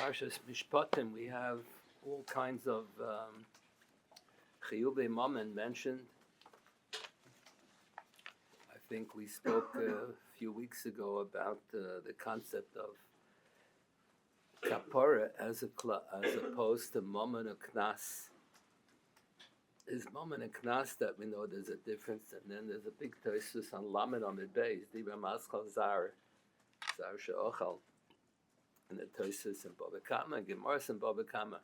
Parshas Mishpatim, we have all kinds of chiyuvei mammon mentioned. I think we spoke a few weeks ago about the concept of kapara as opposed to mammon or knas. Is mammon and knas that we know there's a difference, and then there's a big toisus on lamed amid beis, dibra maskal zar she'ochal, and the toisus in Baba Kama, and Gematria in Baba Kama,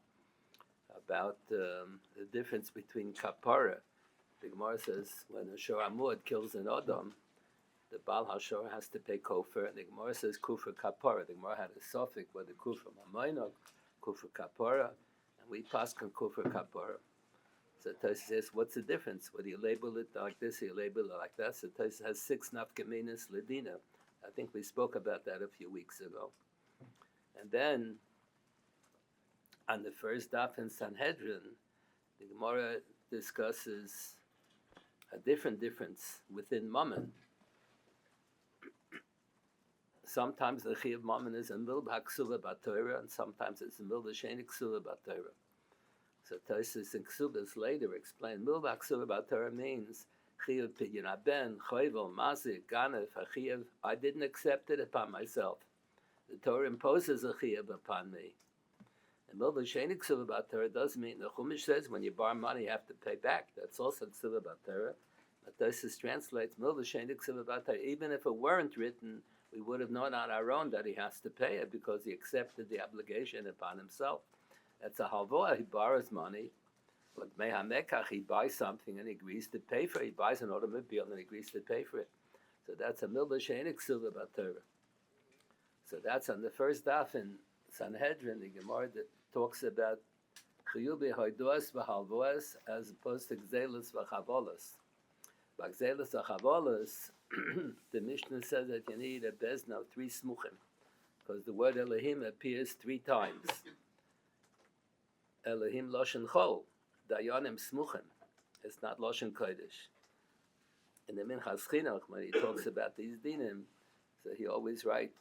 about the difference between kapara. The Gemara says when a shor amud kills an adam, the Baal HaShor has to pay kofar, and the Gemara says kufar kapara. The Gemara had a suffix whether kufar mamaynog, kufar kapara, and we pass on kufar kapara. So Tosis says, what's the difference? Whether you label it like this or you label it like that. So Tosis has 6 nafkaminas ledina. I think we spoke about that a few weeks ago. And then, on the first daf in Sanhedrin, the Gemara discusses a difference within mammon. Sometimes the chiyuv mammon is a milba ksuva b'Torah, and sometimes it's a milba shenik ksuva b'Torah. So Tosis and Ksubas later explain milba ksuva b'Torah means chiyuv pidyon aben, choyvel, mazik, ganef, chiyuv. I didn't accept it upon myself. The Torah imposes a chiyuv upon me. And milba shenik ksuva b'Torah does mean the Chumash says when you borrow money you have to pay back. That's also ksuva b'Torah. But Tosis translates milba shenik ksuva b'Torah. Even if it weren't written, we would have known on our own that he has to pay it because he accepted the obligation upon himself. That's a halvoah. He borrows money, but mehamekach, he buys something and he agrees to pay for it. He buys an automobile and he agrees to pay for it. So that's a milba shenik ksuva b'Torah. So that's on the first daf in Sanhedrin, the Gemara that talks about chiyubi hoidoas v'halvoas as opposed to gzelos v'chavolos. By gzelos v'chavolos, the Mishnah says that you need a bezna of 3 smuchim, because the word Elohim appears 3 times. Elohim Loshen Chol, Dayanim Smuchim. It's not Loshen Kodesh. In the Minchas Chinuch, when he talks about these dinim, so he always writes,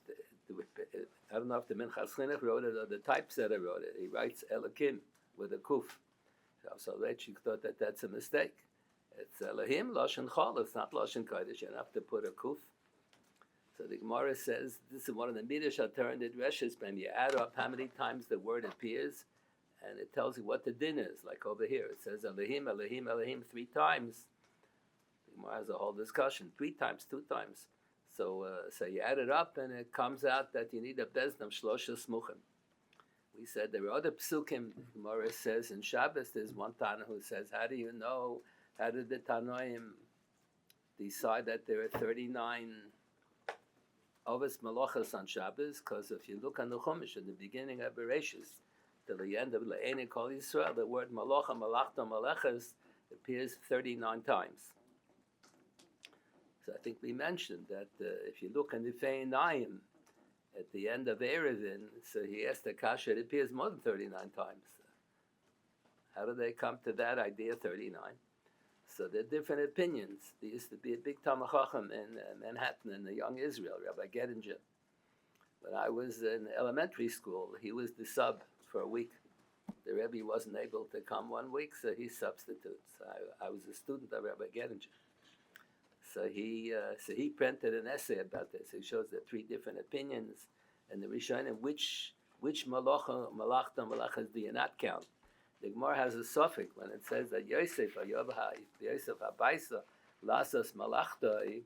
I don't know if the Minchas Chinuch wrote it or the typesetter wrote it, he writes Elohim with a kuf. So Rechik thought that that's a mistake. It's Elohim Loshen Chol, it's not Loshen Kodesh, you have to put a kuf. So the Gemara says, this is one of the Midrash alternative Reshes, when you add up how many times the word appears, and it tells you what the din is. Like over here, it says Elohim, Elohim, Elohim 3 times. The Gemara has a whole discussion, 3 times, 2 times. So you add it up, and it comes out that you need a beznam shlosha smuchim. We said there are other psukim. The Gemara says in Shabbos, there's one Tana who says, how do you know? How did the Tanoim decide that there are 39 Ovis Malachas on Shabbos? Because if you look on the Chumash, in the beginning of Bereshis, till the end of Le'eni Kol Yisrael, the word Malacha, Malachta, Malachas appears 39 times. So I think we mentioned that if you look in the Fe'inayim, at the end of Erevin, so he asked the Kasha, it appears more than 39 times. How do they come to that idea, 39? So there are different opinions. There used to be a big Talmid Chacham in Manhattan in the young Israel, Rabbi Gettinger. When I was in elementary school, he was the sub for a week. The Rebbe wasn't able to come 1 week, so he substitutes. I was a student of Rabbi Gettinger. So he printed an essay about this. He shows the 3 different opinions, and the Rishonim, which malachas do you not count? The Gemara has a suffix when it says that Yosef Habaisa Lasas Malachtoi.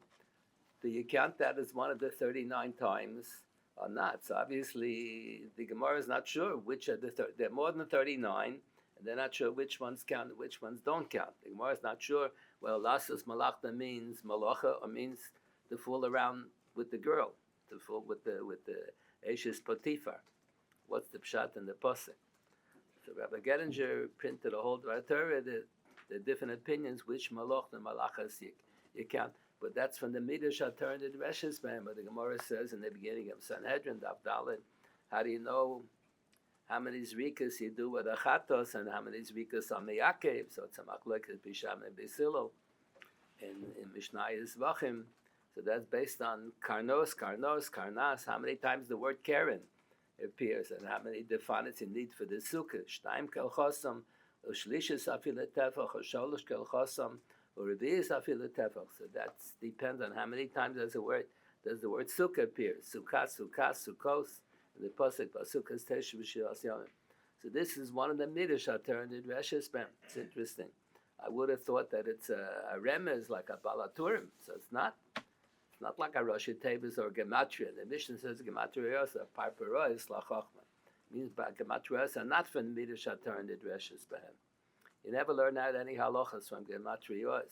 Do you count that as one of the 39 times or not? So obviously the Gemara is not sure which are there are more than 39, and they're not sure which ones count and which ones don't count. The Gemara is not sure. Well, Lasas Malachta means Malacha or means to fool around with the girl, to fool with the Eshes Potiphar. What's the pshat and the pasuk? So Rabbi Gettinger printed a whole Torah, the different opinions, which malach and malachas you count. But that's from the Midrash alternative Reshes, man. But the Gemara says in the beginning of Sanhedrin, Daf Dalet, how do you know how many zrikas you do with a chatos and how many zrikas are meyakev? So it's a machlokes bisham and besilo in Mishnayos Vachim. So that's based on karnas, how many times the word Karen. appears, and how many defilements you need for the sukkah. Shtaim kel chosam, or shlishis afil tefach, or sholosh kel chosam, or revi'is afil tefach. So that depends on how many times does the word sukkah appear. Sukkah, sukkah, sukkos, and the pasuk sukkahs teshu b'shiras yomim. So this is one of the midrash Schachter in the Reshes Ben. It's interesting. I would have thought that it's a remez like a balaturim. So it's not. It's not like a Rosh Tevis or Gematria. The Mishnah says Gematria is a Parpara is Lachachma. Means Gematria are not from the midrash Schachter in the Reshes Ben. You never learn out any halachas from Gematria.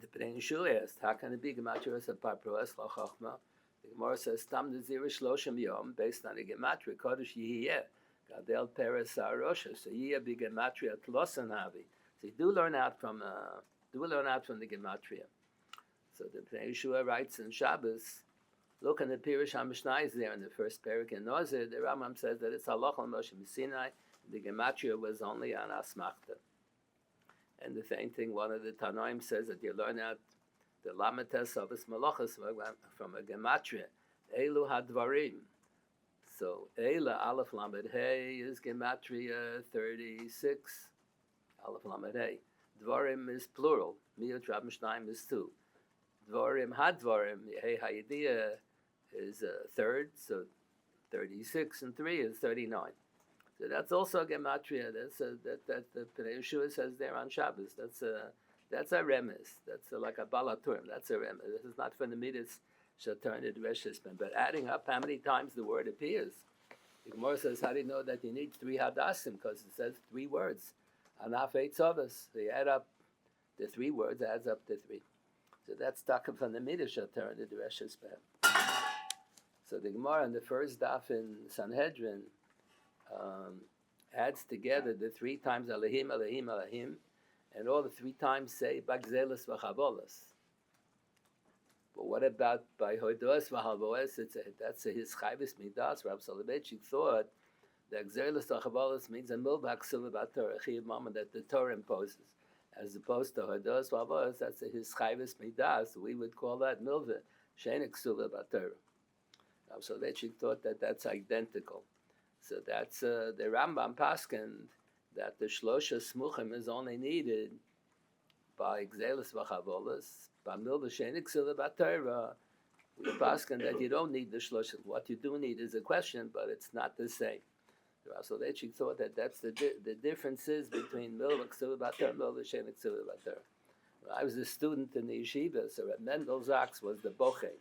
The Pnei Yeshua asked, how can it be Gematria is a Parpara is Lachachma? The Gemara says, Tam Nazir Shloshim Yom, based on the Gematria, Kodesh Yihiyeh, Gadel Peres Sarosha. So Yihiyeh be Gematria Tlosan Havi. So you do learn out from the Gematria. So the Pnei Yeshua writes in Shabbos, look in the Pirush HaMishnah is there in the first parak in Nozir. The Rambam says that it's Halach on Moshe Sinai. The Gematria was only on Asmachta. And the same thing, one of the Tanoim says that you learn out the Lamates of his Malachas from a Gematria. Elu Hadvarim. So Eila Aleph Lamed Hey is Gematria 36. Aleph Lamed Hey. Dvarim is plural. Miyot Rab Mishnayim is 2. Dvarim Hadvarim, Hey Hayidiyah is a third, so 36 and 3 is 39. So that's also a Gematria. That the Pnei Yeshua says there on Shabbos. That's a remez. That's like a balaturim. That's a remez. This is not from the midas Schachter in the Reshes Ben. But adding up how many times the word appears. The Gemara says, how do you know that you need 3 hadasim? Because it says 3 words. Anaf eight tzavas. So you add up the 3 words, adds up to 3. So that's taken from the midas Schachter in the Reshes Ben. So the Gemara in the first daf in Sanhedrin adds together the 3 times Elohim, Elohim, Elohim, and all the 3 times say Bagzelis v'chavolas. But what about by Hoidos v'chavolas? That's a his chayvis midas. Rav Soloveitchik thought that Gzelis v'chavolas means a milvah ksuva b'Torah, chiyuv mama that the Torah imposes, as opposed to Hoidos v'chavolas. That's a his chayvis midas. We would call that milvah shenik ksuva b'Torah. Rav Soloveitchik thought that that's identical. So that's the Rambam paskin that the shlosha smuchim is only needed by Gzelis v'chavolas, by milvah shenik ksuva b'Torah. We paskin that you don't need the shlosha. What you do need is a question, but it's not the same. So they thought that that's the differences between milvah ksuva b'Torah and milvah shenik ksuva b'Torah. When I was a student in the yeshiva, so Reb Mendel Zaks was the bochei.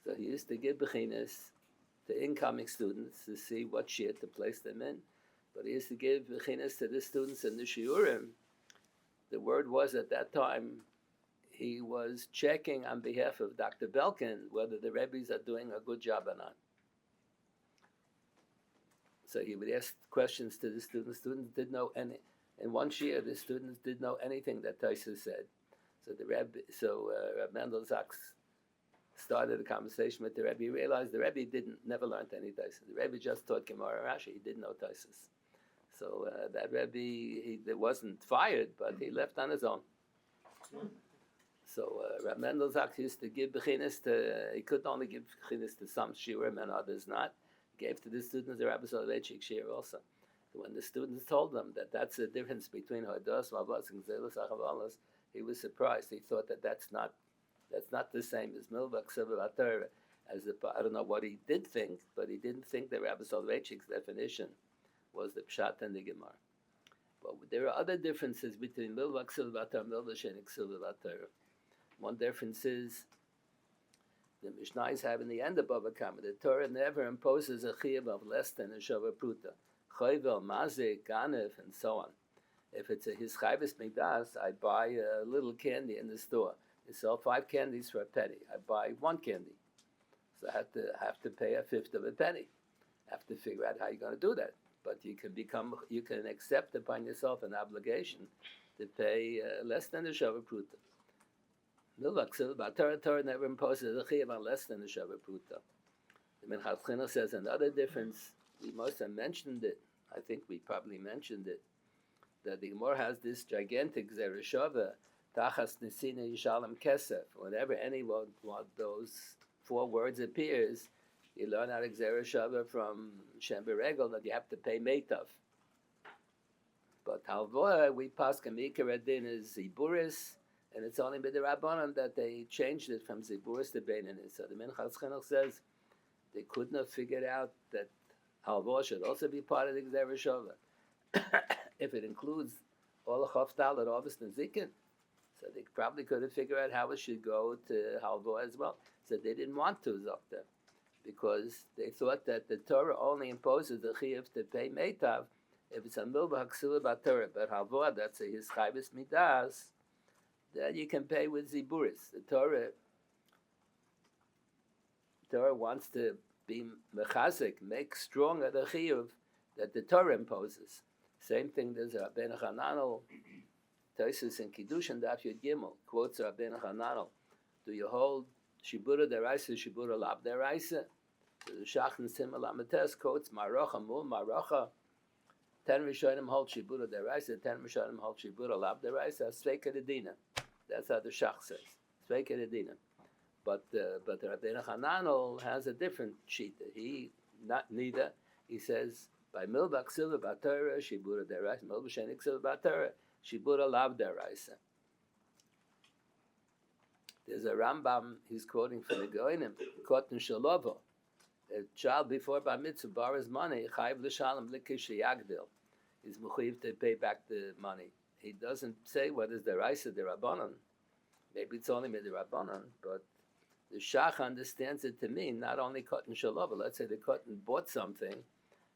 So he used to give bechinas to incoming students to see what shir to place them in. But he used to give bechinas to the students in the shiurim. The word was at that time, he was checking on behalf of Dr. Belkin whether the Rebbes are doing a good job or not. So he would ask questions to the students. Students didn't know any. In one shir, the students didn't know anything that Taisa said. So Reb Mendel Zaks started a conversation with the Rebbe. He realized the Rebbe never learned any Taisus. The Rebbe just taught Gemara Rashi. He didn't know Taisus. So that Rebbe, he wasn't fired, but he left on his own. So Reb Mendel Zaks used to give bechinas to, he could only give bechinas to some shiurim and others not. He gave to the students the Rabbi Soloveitchik shiur also. So when the students told them that that's the difference between Hodos, Vavos, and Gzelos Achavalos, he was surprised. He thought that that's not the same as milvah ksuva b'Torah. I don't know what he did think, but he didn't think that Rabbi Soloveitchik's definition was the pshat and the gemara. But there are other differences between milvah ksuva b'Torah and milvah shenik ksuva b'Torah. One difference is the Mishnayos have in the end of Bava Kama. The Torah never imposes a chiyuv of less than a shava pruta, choyvel, mazik, ganef, and so on. If it's a his chayvis mikdas, I buy a little candy in the store. They sell 5 candies for a penny. I buy 1 candy. So I have to pay 1/5 of a penny. I have to figure out how you're going to do that. But you can accept upon yourself an obligation to pay less than the shava pruta. Milvah ksuva b'Torah, Torah never imposes a chiyuv on less than the shava pruta. The Minchas Chinuch says another difference. We must have mentioned it. I think we probably mentioned it. That the Gemara has this gigantic zereshava. Tachas Nesina Yishalem Kesef. Whenever any one of those 4 words appears, You learn out Gzera Shava from Shem Beregel that you have to pay Meitav. But Halvoah, we pass Kamikar Adin is Ziburis, and it's only by the Rabbanon that they changed it from Ziburis to Beinanis. So the Minchas Chinuch says they couldn't have figured out that Halvoah should also be part of the Gzera Shava. If it includes all the Choftal and Ovis and Zikin, so they probably could have figured out how it should go to Halvoah as well. So they didn't want to Zokta, because they thought that the Torah only imposes the Chiyuv to pay Meitav if it's a Milva Haksula Torah. But Halvoah, that's a his Chayvis Midas, that you can pay with Ziburis. The Torah wants to be Mechazik, make stronger the Chiyuv that the Torah imposes. Same thing, there's Rabbeinu Chananel, Tosis in Kiddushin, Daf Yud Gimel, quotes Rabbeinu Chananel, do you hold Shibura Deraisa, Shibura Lab Deraisa? The Schachter Simel Amates quotes Marocha Mul Marocha. 10 Rishonim hold Shibura Deraisa, 10 Rishonim hold Shibura Lab Deraisa. Sveika Dedina. That's how the Shach says. Sveika Dedina. But the Rabbeinu Chananel has a different sheet. He not neither. He says by Milbak Silva Batara Shibura Deraisa, Milbak Shenik Silva Batara Shibura Lab Deraisa. There's a Rambam, he's quoting from the Goinim, Kotten Shalovo. A child before Bar Mitzvah borrows money, Chayiv L'Shalom L'Kish Yagdil. He's Mechuyev to pay back the money. He doesn't say what is the Raisa, the Rabbanon. Maybe it's only the Rabbanon, but the Shach understands it to mean not only Kotten Shalovo. Let's say the Kotten bought something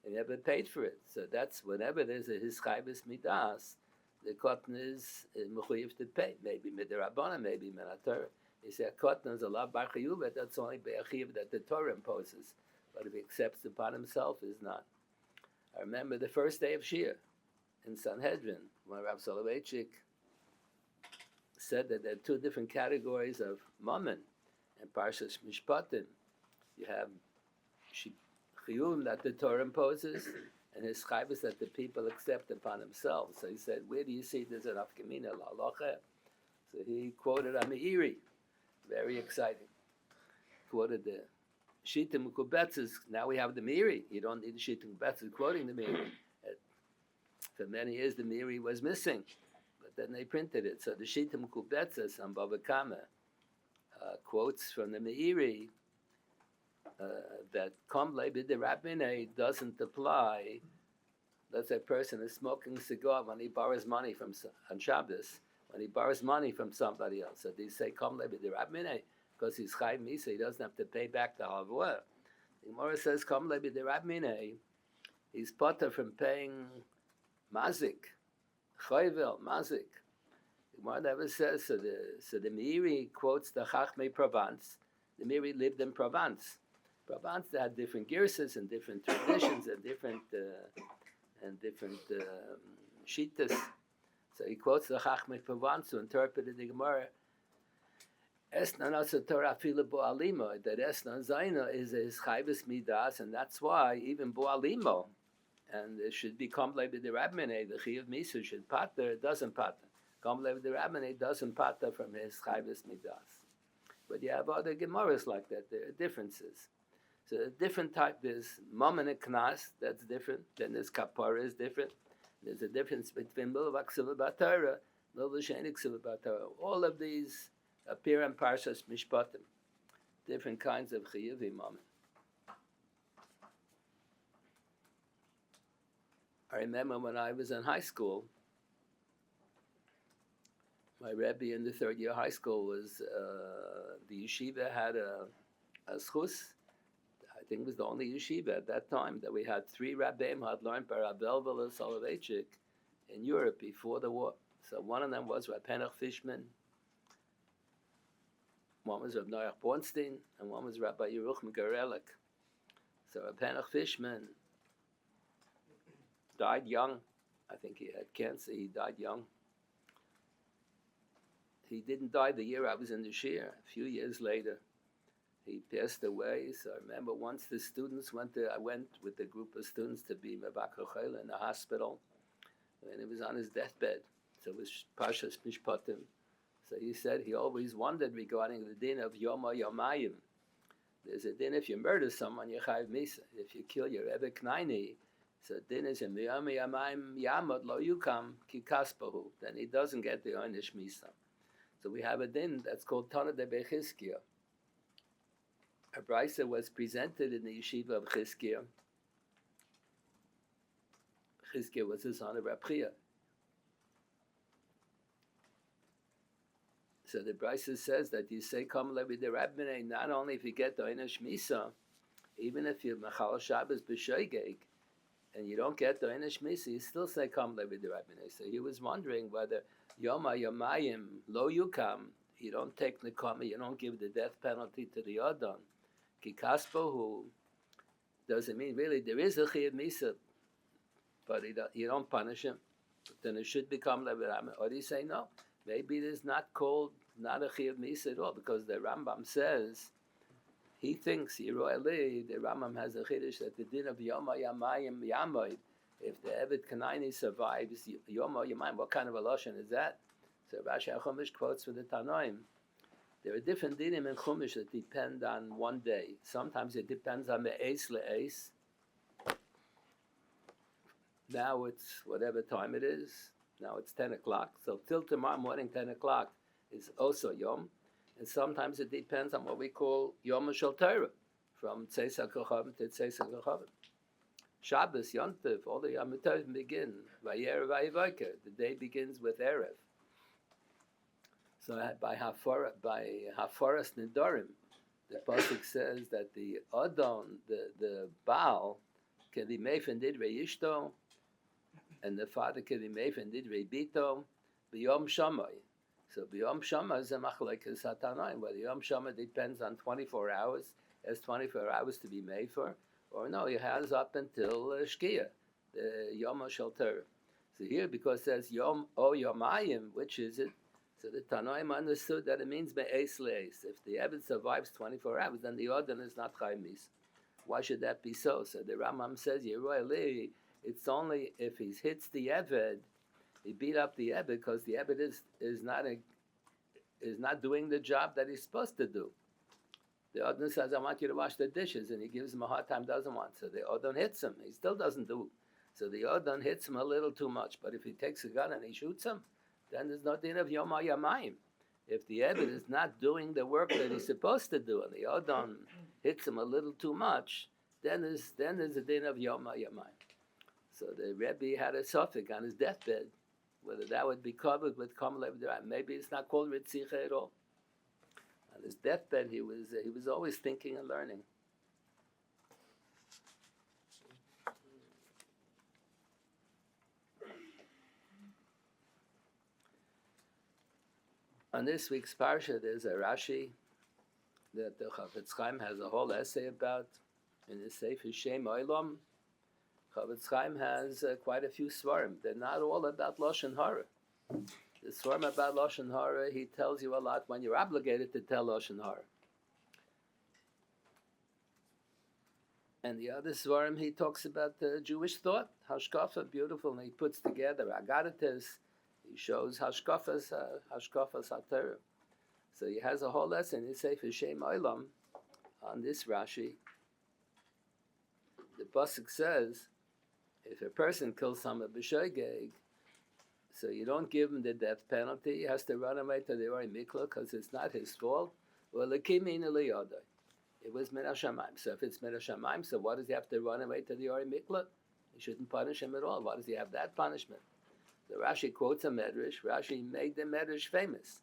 and never paid for it. So that's whenever there's a his Chayvis Midas, the Kotten is Mechuyev to pay. Maybe Mid Rabbanon, maybe Min HaTorah. He said, Kotten is a lav bar chiyuv, that's only be'achiv that the Torah imposes. But if he accepts upon himself, is not. I remember the first day of Shia in Sanhedrin, when Rav Soloveitchik said that there are two different categories of mammon and Parshas Mishpatim. You have chiyuvim that the Torah imposes, and his chayvus that the people accept upon themselves. So he said, where do you see there's an afkamina la'alocha? So he quoted a Meiri. Very exciting. Quoted the Shita Mukubetzes. Now we have the Meiri. You don't need the Shita Mukubetzes quoting the Meiri. For many years the Meiri was missing, but then they printed it. So the Shita Mukubetzes on Bava Kama quotes from the Meiri that Komle B'derabmine doesn't apply. Let's say a person is smoking a cigar when he borrows money from on Shabbos. When he borrows money from somebody else, so they say, "Come lebi derabmine," because he's chayv misa, he doesn't have to pay back the halvoah. The Gemara says, "Come lebi derabmine," he's potter from paying mazik, chayvel mazik. The Gemara never says so. The Meiri quotes the Chachmei Provence. The Meiri lived in Provence. Provence, they had different girsas and different traditions and different shittas. So he quotes the Chachmei Provence who interpreted the Gemara. Esnan asa Torah fila bo'alimo, that Esnan Zaina is his chayvus midas, and that's why even bo'alimo, and it should be komplei b'derabmene, the chiyuv misu should pater, it doesn't pater. Komplei b'derabmene doesn't pater from his chayvus midas. But you have other Gemaras like that, there are differences. So a different type, there's mammon and knas, that's different, then there's kapara is different. There's a difference between Milva Ksiva Batara, Milva Shenik Ksiva Batara. All of these appear in Parshas Mishpatim. Different kinds of Chiyuvi Mammon. I remember when I was in high school, my Rebbe in the third year high school was, the yeshiva had a schus. I think it was the only yeshiva at that time that we had 3 rabbeim who had learned by Rav Belvel Soloveitchik in Europe before the war. So one of them was Rav Henoch Fishman, one was Rav Noach Bornstein, and one was Rabbi Yeruchim Garelik. So Rav Henoch Fishman died young. I think he had cancer. He died young. He didn't die the year I was in the Shir. A few years later, he passed away. So I remember once the students I went with a group of students to be Mevak Hershel in the hospital, and he was on his deathbed. So it was Parshas Mishpatim. So he said he always wondered regarding the din of Yoma Yomayim, There's a din if you murder someone, you chayiv misa. If you kill your Rebbe Knaini, so din is in miyam yamayim yamad lo yukam ki kaspahu. Then he doesn't get the oynish misa. So we have a din that's called Tana de Bechizkiya. A brisa was presented in the yeshiva of Chizkiya. Chizkiya was the son of Reb Chia. So the brisa says that you say Kam Levi de Rabbinei not only if you get the oynish misa, even if you're Machal Shabbos b'shoigeg, and you don't get the oynish misa, you still say Kam Levi de Rabbinei. So he was wondering whether Yoma Yamayim Lo Yukam, you don't take Nekama, you don't give the death penalty to the Adon. Ki Kaspahu doesn't mean really there is a Chiyuv Misa, but you don't punish him. But then it should become Levi Rabbinei. Or do you say no? Maybe it is not called not a Chiyuv Misa at all, because the Rambam says, he thinks, Yiroi Li, the Rambam has a Chiddush that the din of Yoma Yamayim Yamoid, if the Eved Kanaini survives, Yoma Yamayim, what kind of a Lashon is that? So Rashi HaChumash quotes from the Tanoim. There are different dinim in Chumash that depend on one day. Sometimes it depends on the Eis LeEis. Now it's whatever time it is. Now it's 10 o'clock. So till tomorrow morning, 10 o'clock is also Yom. And sometimes it depends on what we call Yom Shel Torah, from Tzeis HaKochavim to Tzeis HaKochavim. Shabbos, Yontif, all the Yom Tovim begin. Vayer Vayivoker, the day begins with Erev. So by Haforas Nidorim, the pasuk says that the Adon, the Baal, can be made from Didrei Ishto, and the father can be made from Didrei Bito, B'Yom Shammai. So B'Yom Shammai is a machlekes hatanoim, whether Yom Shammai depends on 24 hours, has 24 hours to be made for, or no, he has up until Shkia, the Yom Shel Torah. So here, because it says Yom O Yomayim, which is it? So the Tanoim understood that it means Be'ez Le'ez. If the Eved survives 24 hours, then the Odin is not Chaymis. Why should that be so? So the Rambam says, Yeroi Li, it's only if he hits the Eved, he beat up the Eved because the Eved is not doing the job that he's supposed to do. The Odin says, I want you to wash the dishes, and he gives him a hard time, doesn't want. So the Odin hits him. He still doesn't do. So the Odin hits him a little too much. But if he takes a gun and he shoots him, then there's no din of Yom HaYamayim. If the Eved is not doing the work that he's supposed to do, and the Odon hits him a little too much, then there's a din of Yom HaYamayim. So the Rebbe had a suffix on his deathbed, whether that would be covered with Kom Lev D'Rayim. Maybe it's not called Ritzicha at all. On his deathbed, he was always thinking and learning. On this week's parsha, there's a Rashi that the Chafetz Chaim has a whole essay about in his Sefer Shem Olam. Chafetz Chaim has quite a few svarim. They're not all about Lashon Hara. The svarim about Lashon Hara, he tells you a lot when you're obligated to tell Lashon Hara. And the other svarim, he talks about the Jewish thought, Hashkafa, beautiful, and he puts together Agaritas. He shows Hashkafas HaTorah. So he has a whole lesson in Sefer Shem Olam on this Rashi. The pasuk says, if a person kills someone b'shoigeg, so you don't give him the death penalty. He has to run away to the Ori Mikla because it's not his fault. Well, l'kimin l'yodai. It was min hashamayim. So if it's min hashamayim, so what does he have to run away to the Ori Mikla? You shouldn't punish him at all. Why does he have that punishment? The Rashi quotes a medrash. Rashi made the medrash famous.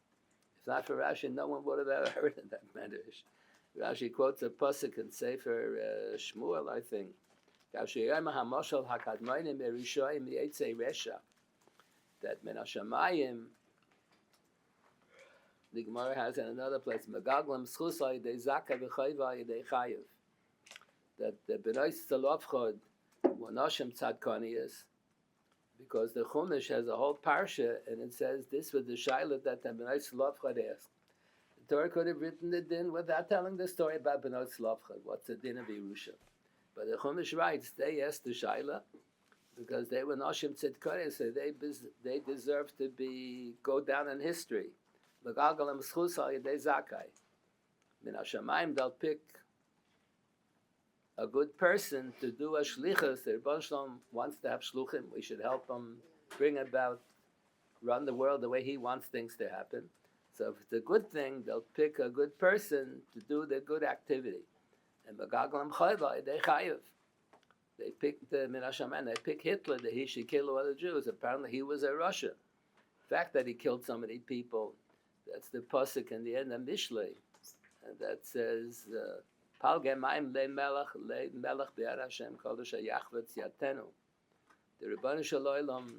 If not for Rashi, no one would have ever heard of that medrash. Rashi quotes a pasuk in Sefer Shmuel, I think. That min hashamayim, the Gemara has in another place, Megaglam schusay de zaka v'chayva de chayiv. That the b'nais tzalofchod were nashim tzadkaniyas, because the Chumash has a whole parsha, and it says this was the shaila that the b'nais tzalofchod asked. The Torah could have written the din without telling the story about b'nais tzalofchod. What's the din of Yerusha? But the Chumash writes they asked the shaila because they were nashim tzadkaniyas, so they deserve to go down in history. Min hashamayim, they'll pick a good person to do a shlichus. The Rebbeinu Shalom wants to have shluchim. We should help him bring about, run the world the way he wants things to happen. So if it's a good thing, they'll pick a good person to do the good activity. And Megaglam Chayva, they chayiv. They picked Min HaShamayim, they picked Hitler, that he should kill all the Jews. Apparently he was a Russia. The fact that he killed so many people, that's the pasuk in the end of Mishlei. And that says, Pal Gemaim le melech be'ar Hashem kodesh ha'yachvetz yatenu. The Rebbeinu Shalom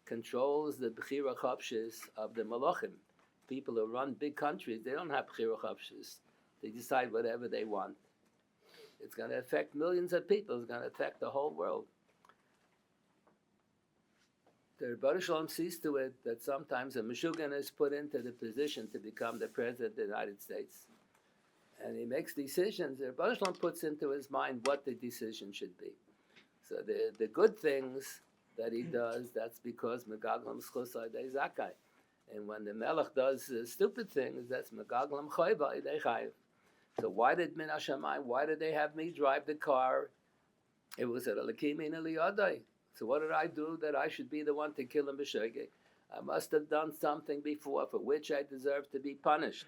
controls the Bechira Chopshis of the Malachim. People who run big countries, they don't have Bechira Chopshis. They decide whatever they want. It's going to affect millions of people. It's going to affect the whole world. The Rebbeinu Shalom sees to it that sometimes a Meshuggah is put into the position to become the President of the United States. And he makes decisions. The Rebbeinu Shalom puts into his mind what the decision should be. So the good things that he does, that's because Megaglam Schusay Dei Zakai. And when the Melech does stupid things, that's Megaglam Chayva Dei Chayiv. So why did Min HaShamayim, why did they have me drive the car? It was at Elikim in Eliyadai. So what did I do that I should be the one to kill him b'shegeg? I must have done something before for which I deserve to be punished.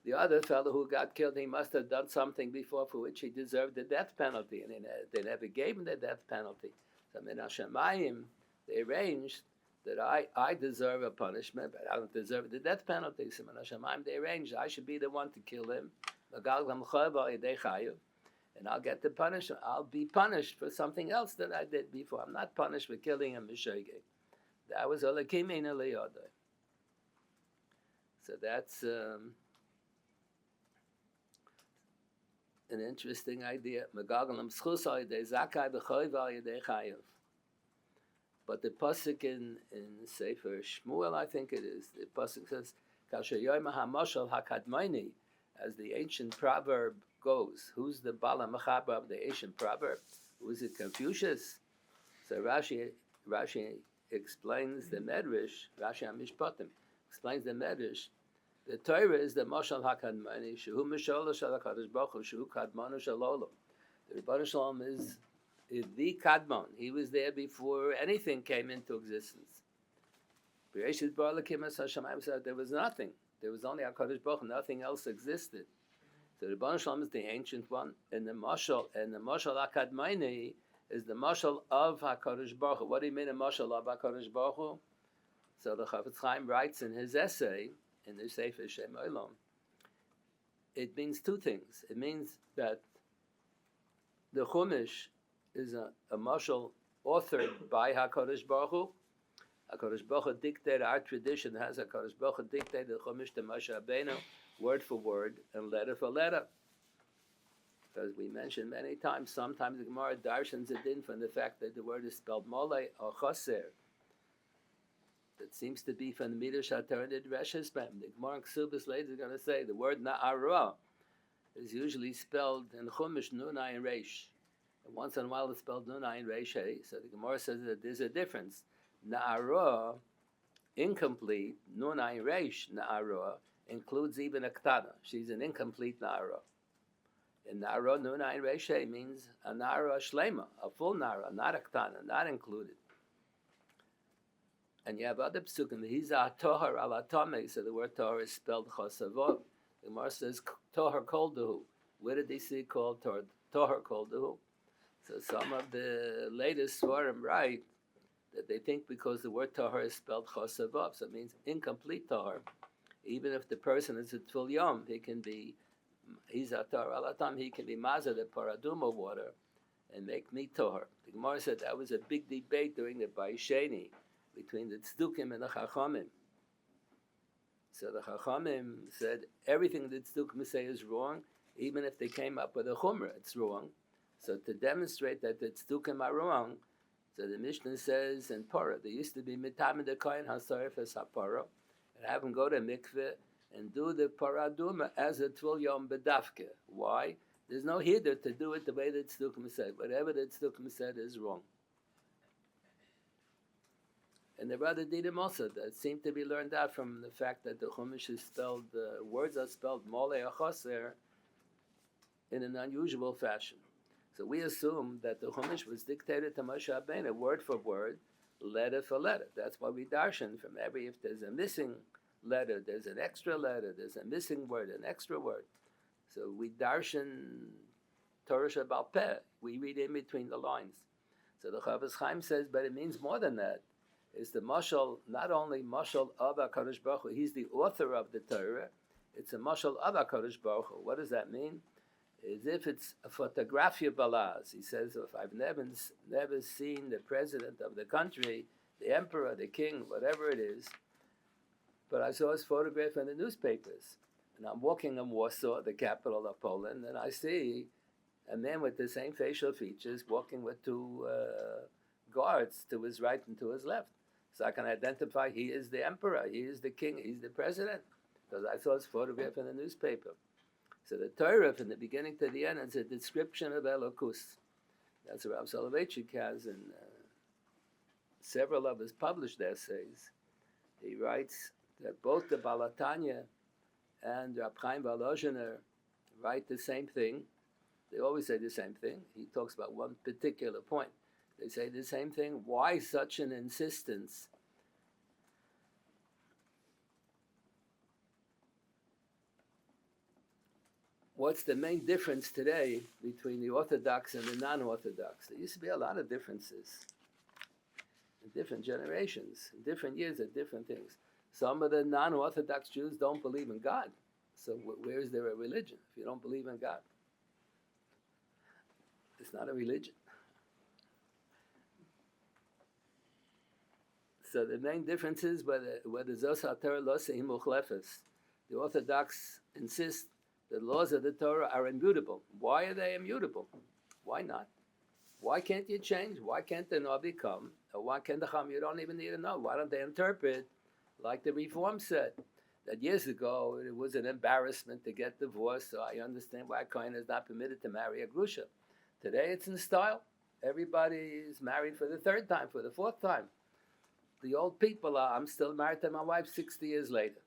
The other fellow who got killed, he must have done something before for which he deserved the death penalty, and they never gave him the death penalty. So Min HaShamayim, they arranged that I deserve a punishment, but I don't deserve the death penalty. So Min HaShamayim, they arranged I should be the one to kill him. And I'll get the punishment. I'll be punished for something else that I did before. I'm not punished for killing him b'shegeg. That was Olakim in Eliyadai. So that's an interesting idea. Megagalam schusay de zakai b'choyva yedei chayav. But the pasuk in Sefer Shmuel, I think it is, the pasuk says, "Kasher yoyma hamoshel hakadmaini," as the ancient proverb goes. Who's the Bala Mechaber of the ancient proverb? Who is it? Confucius. So Rashi explains the Medrash. Rashi Mishpatim explains the Medrash. The Torah is the Moshel Hakadmani, Shehu Mishol Shel HaKadosh Baruch Hu, Shehu Kadmonu Shel Olam. The Rebbeinu Shalom is the Kadmon. He was there before anything came into existence. Bereshit Bar Elokim Es HaShamayim said there was nothing. There was only HaKadosh Baruch Hu. Nothing else existed. So the Rebbeinu Shalom is the ancient one, and the Moshel Hakadmani is the Moshel of HaKadosh Baruch Hu. What do you mean a Moshel of HaKadosh Baruch Hu? So the Chafetz Chaim writes in his essay, in the Sefer Shem Olam, it means two things. It means that the Chumash is a Moshel authored by HaKadosh Baruch Hu. HaKadosh Baruch Hu dictated, our tradition has HaKadosh Baruch Hu dictated the Chumash to Moshe Rabbeinu, word for word and letter for letter. Because we mentioned many times, sometimes the Gemara darshans it in from the fact that the word is spelled mole or chaser. That seems to be from the Midrash HaTorah and the Dreshes. The Gemara in Ksubas later is going to say the word na'ara is usually spelled in Chumash nun ayin reish. And once in a while it's spelled nun ayin reish hey. So the Gemara says that there's a difference. Na'ara, incomplete, nun ayin reish na'ara, includes even a ktana. She's an incomplete na'ara. And na'ara nun ayin reish hey means a na'ara shlema, a full na'ara, not a ktana, not included. And you have other psukim. He's a tohar ala tamei. So the word tohar is spelled chosavov. The Gemara says tohar kol duhu. Where did they see called tohar kol duhu? So some of the latest svarim write that they think because the word tohar is spelled chosavov, so it means incomplete tohar. Even if the person is a tfil yom, he's a tohar ala tam. He can be mazah the paraduma water and make me tohar. The Gemara said that was a big debate during the Baisheni between the Tzdukim and the Chachamim. So the Chachamim said everything the Tzdukim say is wrong, even if they came up with a Chumrah, it's wrong. So to demonstrate that the Tzdukim are wrong, so the Mishnah says in Torah, there used to be mitam the kohen hasarif as hapara, and have him go to mikveh and do the paraduma as a tvul yom bedafke. Why? There's no hider to do it the way the Tzdukim said. Whatever the Tzdukim said is wrong. And the brother did him also. That seemed to be learned out from the fact that the Chumash is spelled, words are spelled mole or choser in an unusual fashion. So we assume that the Chumash was dictated to Moshe Rabbeinu word for word, letter for letter. That's why we darshan from every, if there's a missing letter, there's an extra letter, there's a missing word, an extra word. So we darshan Torah Shabbal Peh. We read in between the lines. So the Chavis Chaim says, but it means more than that. It's the mashal, not only mashal of HaKadosh Baruch Hu, he's the author of the Torah, it's a mashal of HaKadosh Baruch Hu. What does that mean? As if it's a photografia balaz. He says, if I've never seen the president of the country, the emperor, the king, whatever it is, but I saw his photograph in the newspapers. And I'm walking in Warsaw, the capital of Poland, and I see a man with the same facial features walking with two guards to his right and to his left. So I can identify he is the emperor, he is the king, he's the president, because I saw his photograph in the newspaper. So the Torah, from the beginning to the end, is a description of Elokus. That's what Rav Soloveitchik has in several of his published essays. He writes that both the Balatanya and Rab Chaim Volozhiner write the same thing. They always say the same thing. He talks about one particular point. They say the same thing. Why such an insistence? What's the main difference today between the Orthodox and the non-Orthodox? There used to be a lot of differences in different generations, in different years, at different things. Some of the non-Orthodox Jews don't believe in God. So where is there a religion if you don't believe in God? It's not a religion. So the main difference is whether Zos Torah lo se'im uchlefes. The Orthodox insist the laws of the Torah are immutable. Why are they immutable? Why not? Why can't you change? Why can't the Navi come? Or why can't the Chum? You don't even need to know. Why don't they interpret like the Reform said? That years ago it was an embarrassment to get divorced, so I understand why a Kohen is not permitted to marry a Grusha. Today it's in style. Everybody is married for the third time, for the fourth time. The old people are, I'm still married to my wife 60 years later.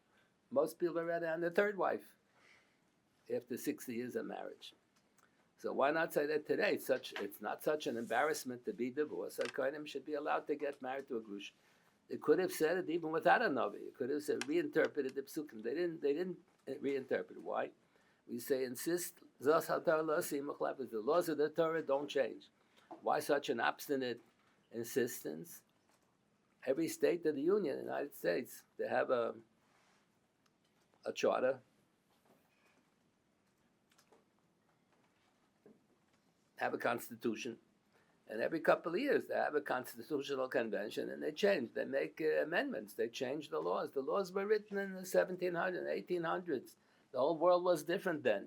Most people are already on their third wife after 60 years of marriage. So why not say that today? It's not such an embarrassment to be divorced. A Kohanim should be allowed to get married to a Grusha. They could have said it even without a Navi. It could have said, reinterpreted the Psukim. They didn't reinterpret. Why? We say, insist, Zos HaTorah lo se'im uchlefes. The laws of the Torah don't change. Why such an obstinate insistence? Every state of the Union, the United States, they have a charter, have a constitution, and every couple of years they have a constitutional convention and they change, they make amendments, they change the laws. The laws were written in the 1700s, 1800s. The whole world was different then.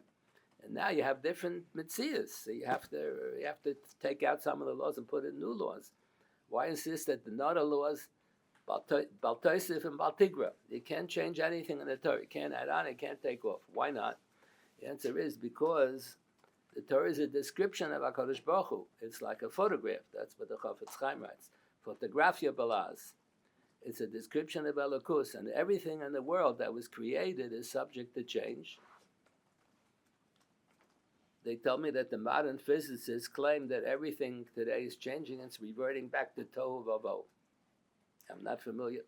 And now you have different mitzvahs. So you have to take out some of the laws and put in new laws. Why insist that the Nada laws, Baltoisif and Baltigra, you can't change anything in the Torah. You can't add on, you can't take off. Why not? The answer is because the Torah is a description of HaKadosh Baruch Hu. It's like a photograph. That's what the Chafetz Chaim writes. Photographia balaz. It's a description of Elokus, and everything in the world that was created is subject to change. They tell me that the modern physicists claim that everything today is changing and it's reverting back to Tohu Vavohu. I'm not familiar.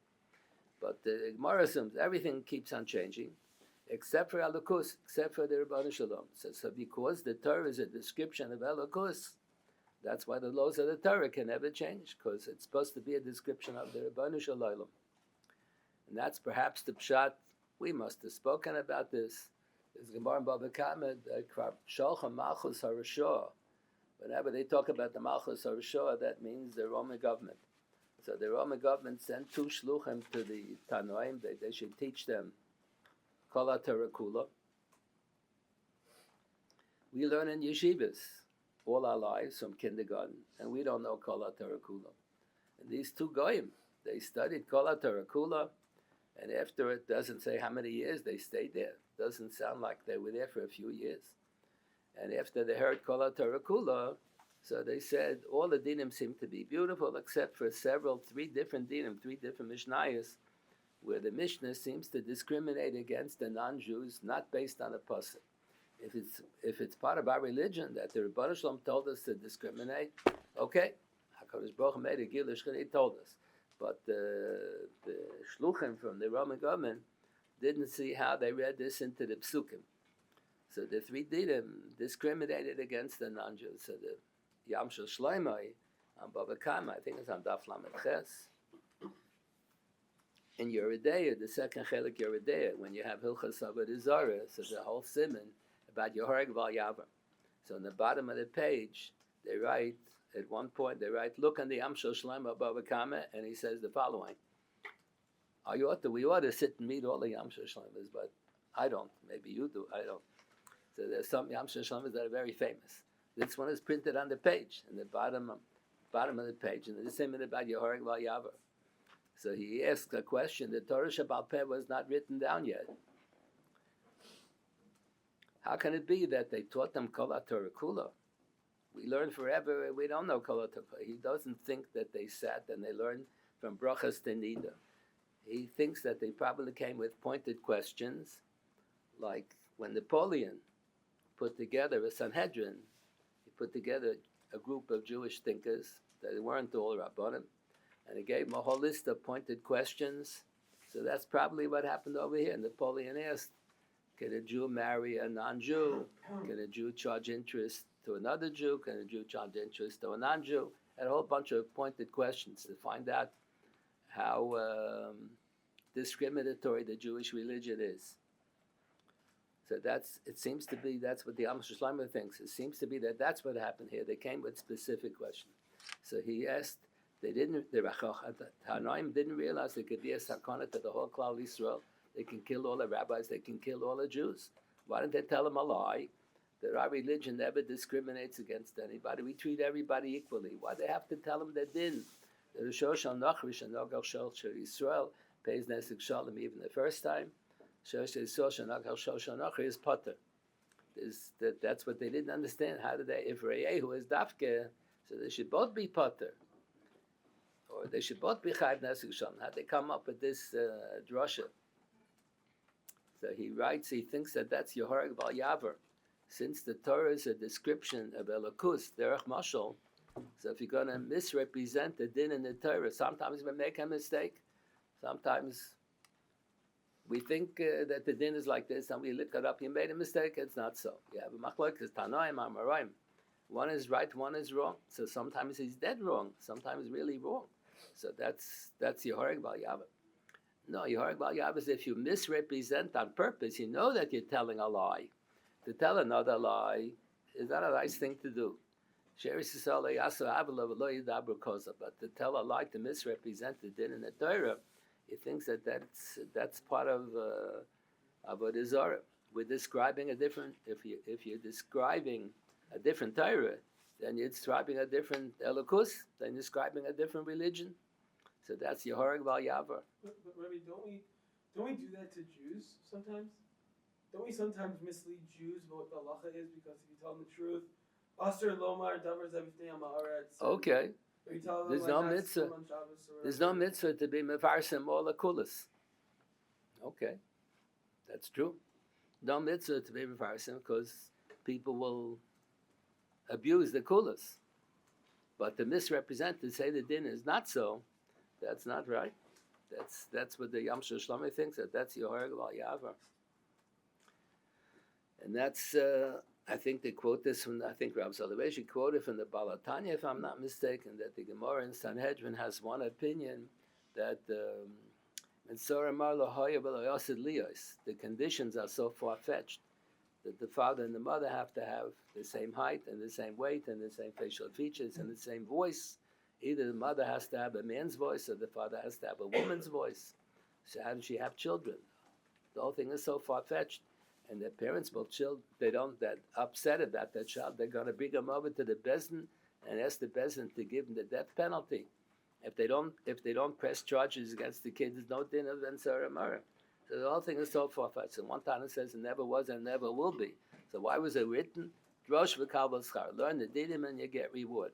But the Gemara assumes everything keeps on changing, except for Elokus, except for the Ribbon Shalom. So because the Torah is a description of Elokus, that's why the laws of the Torah can never change, because it's supposed to be a description of the Ribbon Shalom. And that's perhaps the pshat. We must have spoken about this. There's Gemara in Baba Kama, Sholcha Malchus HaRashah. Whenever they talk about the Malchus HaRashah, that means the Roman government. So the Roman government sent two shluchim to the Tanoim. They should teach them Kol HaTorah Kula. We learn in yeshivas all our lives from kindergarten, and we don't know Kol HaTorah Kula. And these two goyim, they studied Kol HaTorah Kula, and after it doesn't say how many years they stayed there. Doesn't sound like they were there for a few years. And after they heard Kol HaTorah Kula, so they said all the dinim seem to be beautiful except for three different dinim, three different mishnayos, where the Mishnah seems to discriminate against the non-Jews, not based on a pasuk. If it's part of our religion that the Rebbeinu Shalom told us to discriminate, okay, HaKadosh Baruch Hu made a Gil Shechina, he told us. But the shluchim from the Roman government didn't see how they read this into the psukim. So the three dinim discriminated against the non-Jews. So the Yam Shel Shloimeh on Bava Kama, I think it's on Daf Lamed Ches. In Yeridea, the second chelik Yeridea, when you have Hilchas Avodah Zarah, so the whole simon about Yehorig Val Yavar. So on the bottom of the page, they write, at one point, they write, look on the Yam Shel Shloimeh Bava Kama, and he says the following. We ought to sit and meet all the Yam Shel Shloimehs, but I don't. Maybe you do, I don't. So there's some Yam Shel Shloimehs that are very famous. This one is printed on the page, in the bottom of the page, and the same about Yehorig Val Yavar. So he asked a question. The Torah Shabbal Peh was not written down yet. How can it be that they taught them Kol HaTorah Kula? We learn forever, we don't know Kol HaTorah. He doesn't think that they sat and they learned from Brachas to Nida. He thinks that they probably came with pointed questions, like when Napoleon put together a Sanhedrin, he put together a group of Jewish thinkers, that they weren't all Rabbanim, and he gave them a whole list of pointed questions. So that's probably what happened over here. Napoleon asked, can a Jew marry a non-Jew? Can a Jew charge interest to another Jew? Can a Jew charge interest to a non-Jew? And a whole bunch of pointed questions to find out how discriminatory the Jewish religion is. So it seems to be that's what the Amish Shlomo thinks. It seems to be that that's what happened here. They came with specific questions. So he asked, the Tanoim didn't realize there could be a sakana to the whole Klal Yisrael. They can kill all the rabbis, they can kill all the Jews. Why didn't they tell them a lie? That our religion never discriminates against anybody. We treat everybody equally. Why do they have to tell them they didn't? The Rosh Nachrish and Nogal Shel Yisrael pays Nesek Shalom even the first time. Is Potter. That's what they didn't understand. How did they, if Reyehu is Dafke, so they should both be Potter. Or they should both be Chayv Nesek Shalom. How'd they come up with this drasha? So he writes, he thinks that that's Yehorig Val Yavar. Since the Torah is a description of Elokus, Derech Mashal, so if you're going to misrepresent the din in the Torah, sometimes we make a mistake. Sometimes we think that the din is like this, and we look it up, you made a mistake, it's not so. You have a machlokes, Tanoim, Amoraim. One is right, one is wrong. So sometimes he's dead wrong, sometimes really wrong. So that's Yehorig Val Yavar. No, Yehorig Val Yavar is if you misrepresent on purpose, you know that you're telling a lie. To tell another lie is not a nice thing to do. But to tell a lie, to misrepresent the din in the Torah, he thinks that that's part of Avodah Zarah. We're describing a different. If you're describing a different Torah, then you're describing a different Elokus. Then you're describing a different religion. So that's Yehorig Val Yavar. But Rabbi, don't we do that to Jews sometimes? Don't we sometimes mislead Jews about what the halacha is because if you tell them the truth, Aser Lomar Davar Zavifnei Ha'aretz. Okay. There's no mitzvah. There's no mitzvah to be mefarsim all the kulas. Okay, that's true. No mitzvah to be mefarsim because people will abuse the kulas. But to misrepresent, to say the din is not so, that's not right. That's what the Yam Shel Shlomo thinks, that's Yehorig Val Yavar. And that's, I think they quote this from, I think Rav Soloveitchik quoted from the Balatanya, if I'm not mistaken, that the Gemara in Sanhedrin has one opinion that the conditions are so far-fetched that the father and the mother have to have the same height and the same weight and the same facial features and the same voice. Either the mother has to have a man's voice or the father has to have a woman's voice. So how does she have children? The whole thing is so far-fetched. And the parents will they don't that upset about that child. They're going to bring them over to the Bezdin and ask the Bezdin to give them the death penalty. If they don't press charges against the kids, there's no din of Ensar Amara. So the whole thing is so far-fetched. So one Tana says it never was and never will be. So why was it written? Drosh v'kabel schar. Learn the dinim and you get reward.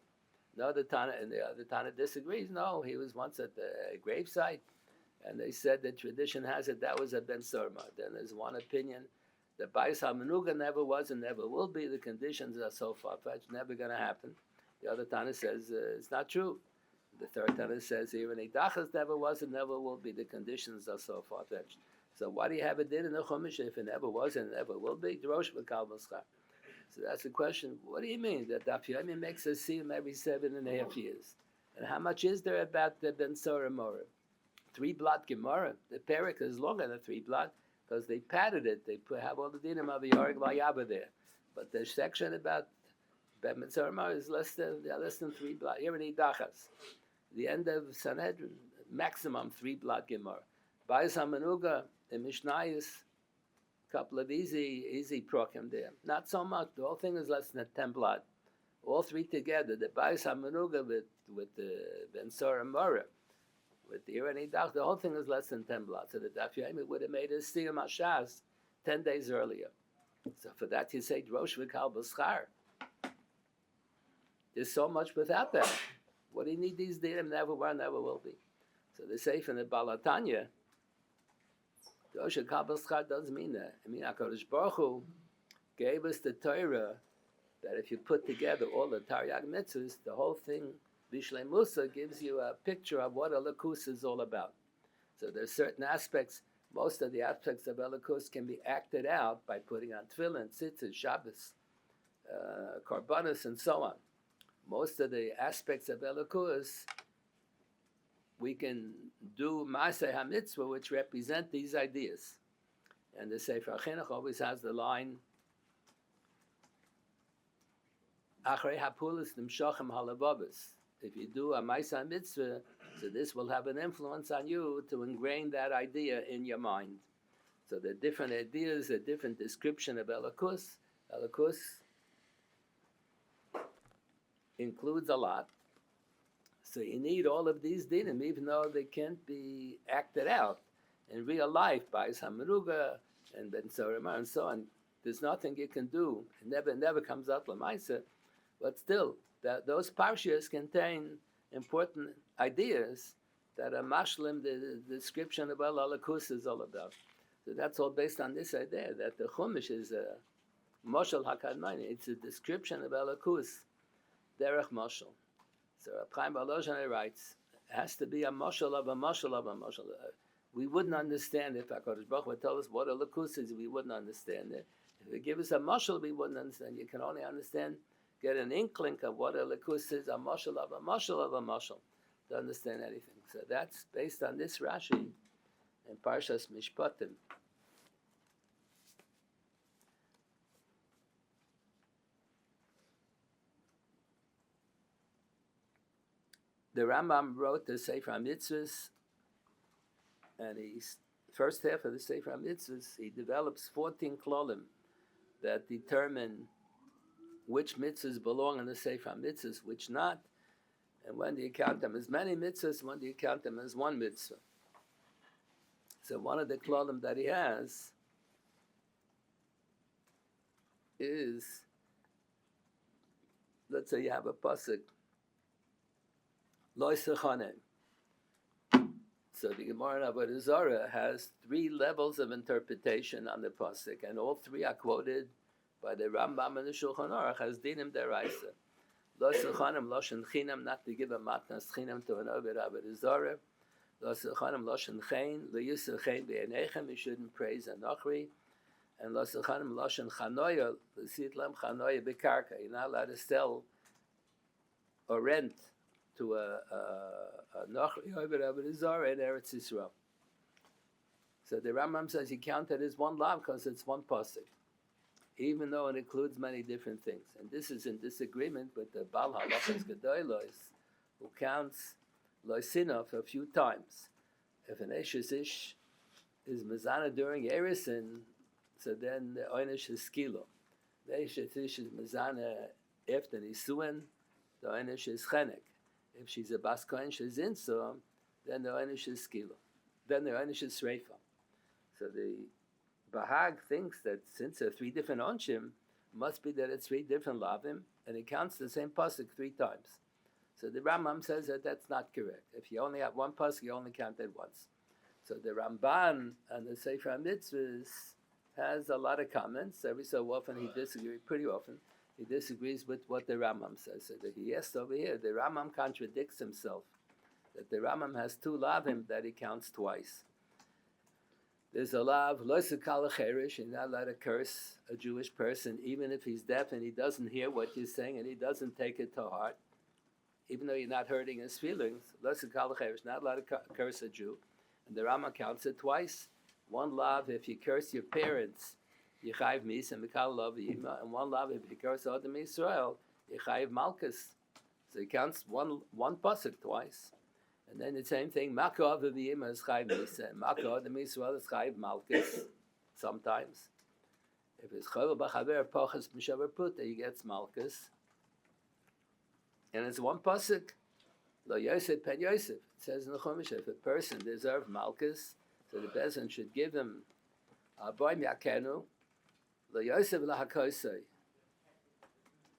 No, the other Tana disagrees. No, he was once at the gravesite, and they said the tradition has it that was a Ben Surma. Then there's one opinion The Bais HaMenuga never was and never will be. The conditions are so far-fetched, never going to happen. The other Tana says it's not true. The third Tana says even Eidachas never was and never will be. The conditions are so far-fetched. So why do you have a din in the Chumash if it never was and never will be? Drosh v'kal b'schar. So that's the question. What do you mean that Daf Yomi makes us see him every 7.5 years? And how much is there about the Ben Sora Mora? 3-blot Gemara. The parak is longer than 3-blot because they padded it. They have all the dinim of the Yoreg Vayaba there. But the section about Ben Sora Mora is less than 3-blot. Here in Idachas. The end of Sanhedrin, maximum 3-blot Gemara. Bais HaMenuga, the Mishnayos, couple of easy prokem there. Not so much. The whole thing is less than 10 blot. All three together. The Bais HaMenuga with the Ben Sora Mora, with the Irani Dach, the whole thing is less than 10 blot. So the Daf Yomi would have made a Siyam Hashas 10 days earlier. So for that you say Drosh v'kal b'schar. There's so much without that. What do you need these dinim? Never were, never will be. So they say from the Balatanya, Drosh v'kal b'schar doesn't mean that. I mean, HaKadosh Baruch Hu gave us the Torah that if you put together all the Taryag mitzvahs, the whole thing, Bishlei Musa, gives you a picture of what Elikus is all about. So there's certain aspects, most of the aspects of Elikus can be acted out by putting on tefillin, tzitzit, Shabbos, korbanos, and so on. Most of the aspects of Elikus, we can do Maaseh HaMitzvah, which represent these ideas. And the Sefer HaChinuch always has the line, Achrei hapulas nimshochem halavavos. If you do a Maaseh Mitzvah, so this will have an influence on you to ingrain that idea in your mind. So the different ideas, a different description of Elikus. Elikus includes a lot. So you need all of these dinim, even though they can't be acted out in real life by Samaruga and Ben Sorama and so on. There's nothing you can do. It never comes out Lamaisa. But still, those parshas contain important ideas that are mashlim, the description of El Alakus is all about. So that's all based on this idea that the Chumash is a Moshel HaKadmani. It's a description of Alakus, Derech Moshel. So Chaim Balozhane writes, it has to be a Moshel of a Moshel of a Moshel. We wouldn't understand if HaKadosh Baruch Hu would tell us what Alakus is, we wouldn't understand it. If they give us a Moshel, we wouldn't understand. You can only understand, get an inkling of what Elikus is, a Moshel of a Moshel of a Moshel, to understand anything. So that's based on this Rashi in Parshas Mishpatim. The Rambam wrote the Sefer HaMitzvahs, and he's first half of the Sefer HaMitzvahs, he develops 14 klolim that determine which mitzvahs belong in the Sefer HaMitzvahs, which not, and when do you count them as many mitzvahs, when do you count them as one mitzvah. So one of the klolim that he has is, let's say you have a pasuk, Lo Sechanem. So the Gemara in Avodah Zarah has 3 levels of interpretation on the pasuk, and all 3 are quoted by the Rambam and the Shulchan Aruch as dinim deraisa. Lo Sechanem Loshen Chinam, not to give a matnas Chinam to an Oved Avodah Zarah. Lo Sechanem Loshen Chen, Lo Yisel Chen B'Einechem, you shouldn't praise a Nochri. And Lo Sechanem Loshen Chanoya, L'sit Lem Chanoya B'Karka, you're not allowed to sell or rent to a Nochri Oved Avodah Zarah in Eretz Yisrael. So the Rambam says you count it as one lav because it's one pasuk, even though it includes many different things. And this is in disagreement with the Baal Halachas Gedolos, who counts Loisinov a few times. If an Eshes Ish is Mezana during Erisin, so then the Oynish is Skilo. The Eshes Ish is Mezana after Nisuin, the Oynish is Chenek. If she's a Bas Kohen she's Inso, then the Oynish is Skilo. Then the Oynish is Sreifa. So the Bahag thinks that since there are 3 different onshim, must be that it's 3 different lavim, and it counts the same pasuk 3 times. So the Rambam says that that's not correct. If you only have one pasuk, you only count it once. So the Ramban and the Sefer HaMitzvahs has a lot of comments. Every so often he disagrees, pretty often, he disagrees with what the Rambam says. So that he asks over here, the Rambam contradicts himself. That the Rambam has two lavim that he counts twice. There's a lav, lo sekal cherish, you're not allowed to curse a Jewish person, even if he's deaf and he doesn't hear what you're saying and he doesn't take it to heart, even though you're not hurting his feelings. Lo sekal cherish, not allowed to curse a Jew. And the Rambam counts it twice. One lav, if you curse your parents, you chayiv mis and mikal lav yima, and one lav, if you curse Adam Yisrael, you chayiv malchus. So he counts one pasuk twice. And then the same thing, Makah of the Yima is Chayiv Misa, Makah of the Yisrael is Chayiv Malchus, sometimes. If it's Chayiv B'chaver Pochas M'shaver Puta, he gets Malchus. And it's one pasuk, Lo Yosef Pen Yosef. It says in the Chumash, if a person deserves Malchus, so the Bezin should give him Boim Yakenu, Lo Yosef L'Hakosei,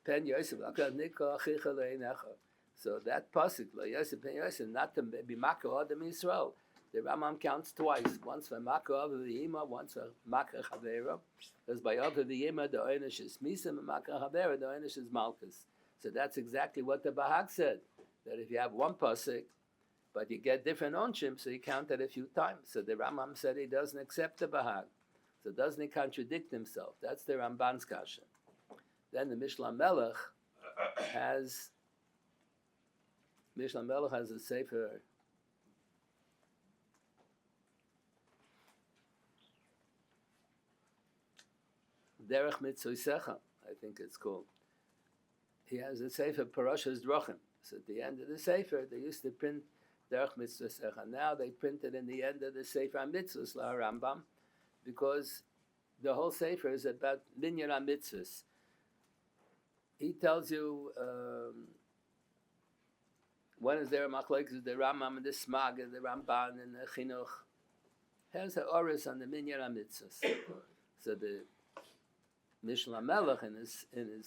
Pen Yosef L'Hakosei, Niko Achicha Le'enecha. So that pasuk, Lo Yosef Ben Yosef, not to be Makah Adam Yisrael. The Rambam counts twice, once for Makah of the Yima, once for Makah Chavera. Because by of the Yima, the Oynish is Misa, and Makah Chavera, the Oynish is Malchus. So that's exactly what the Bahag said, that if you have one pasuk, but you get different onshim, so you count it a few times. So the Rambam said he doesn't accept the Bahag. So doesn't he contradict himself? That's the Ramban's kasha. Then the Mishnah Melech has a sefer Derech Mitzvah, I think it's called. He has a sefer Parashas Drachim. So at the end of the sefer, they used to print Derech Mitzvah. Now they print it in the end of the sefer Mitzvahs La Rambam, because the whole sefer is about Minyan HaMitzvahs. He tells you. When is there a machlokes? The Rambam and the Smag and the Ramban and the Chinuch has an oris on the Minyan HaMitzvahs. So the Mishnah Melech in his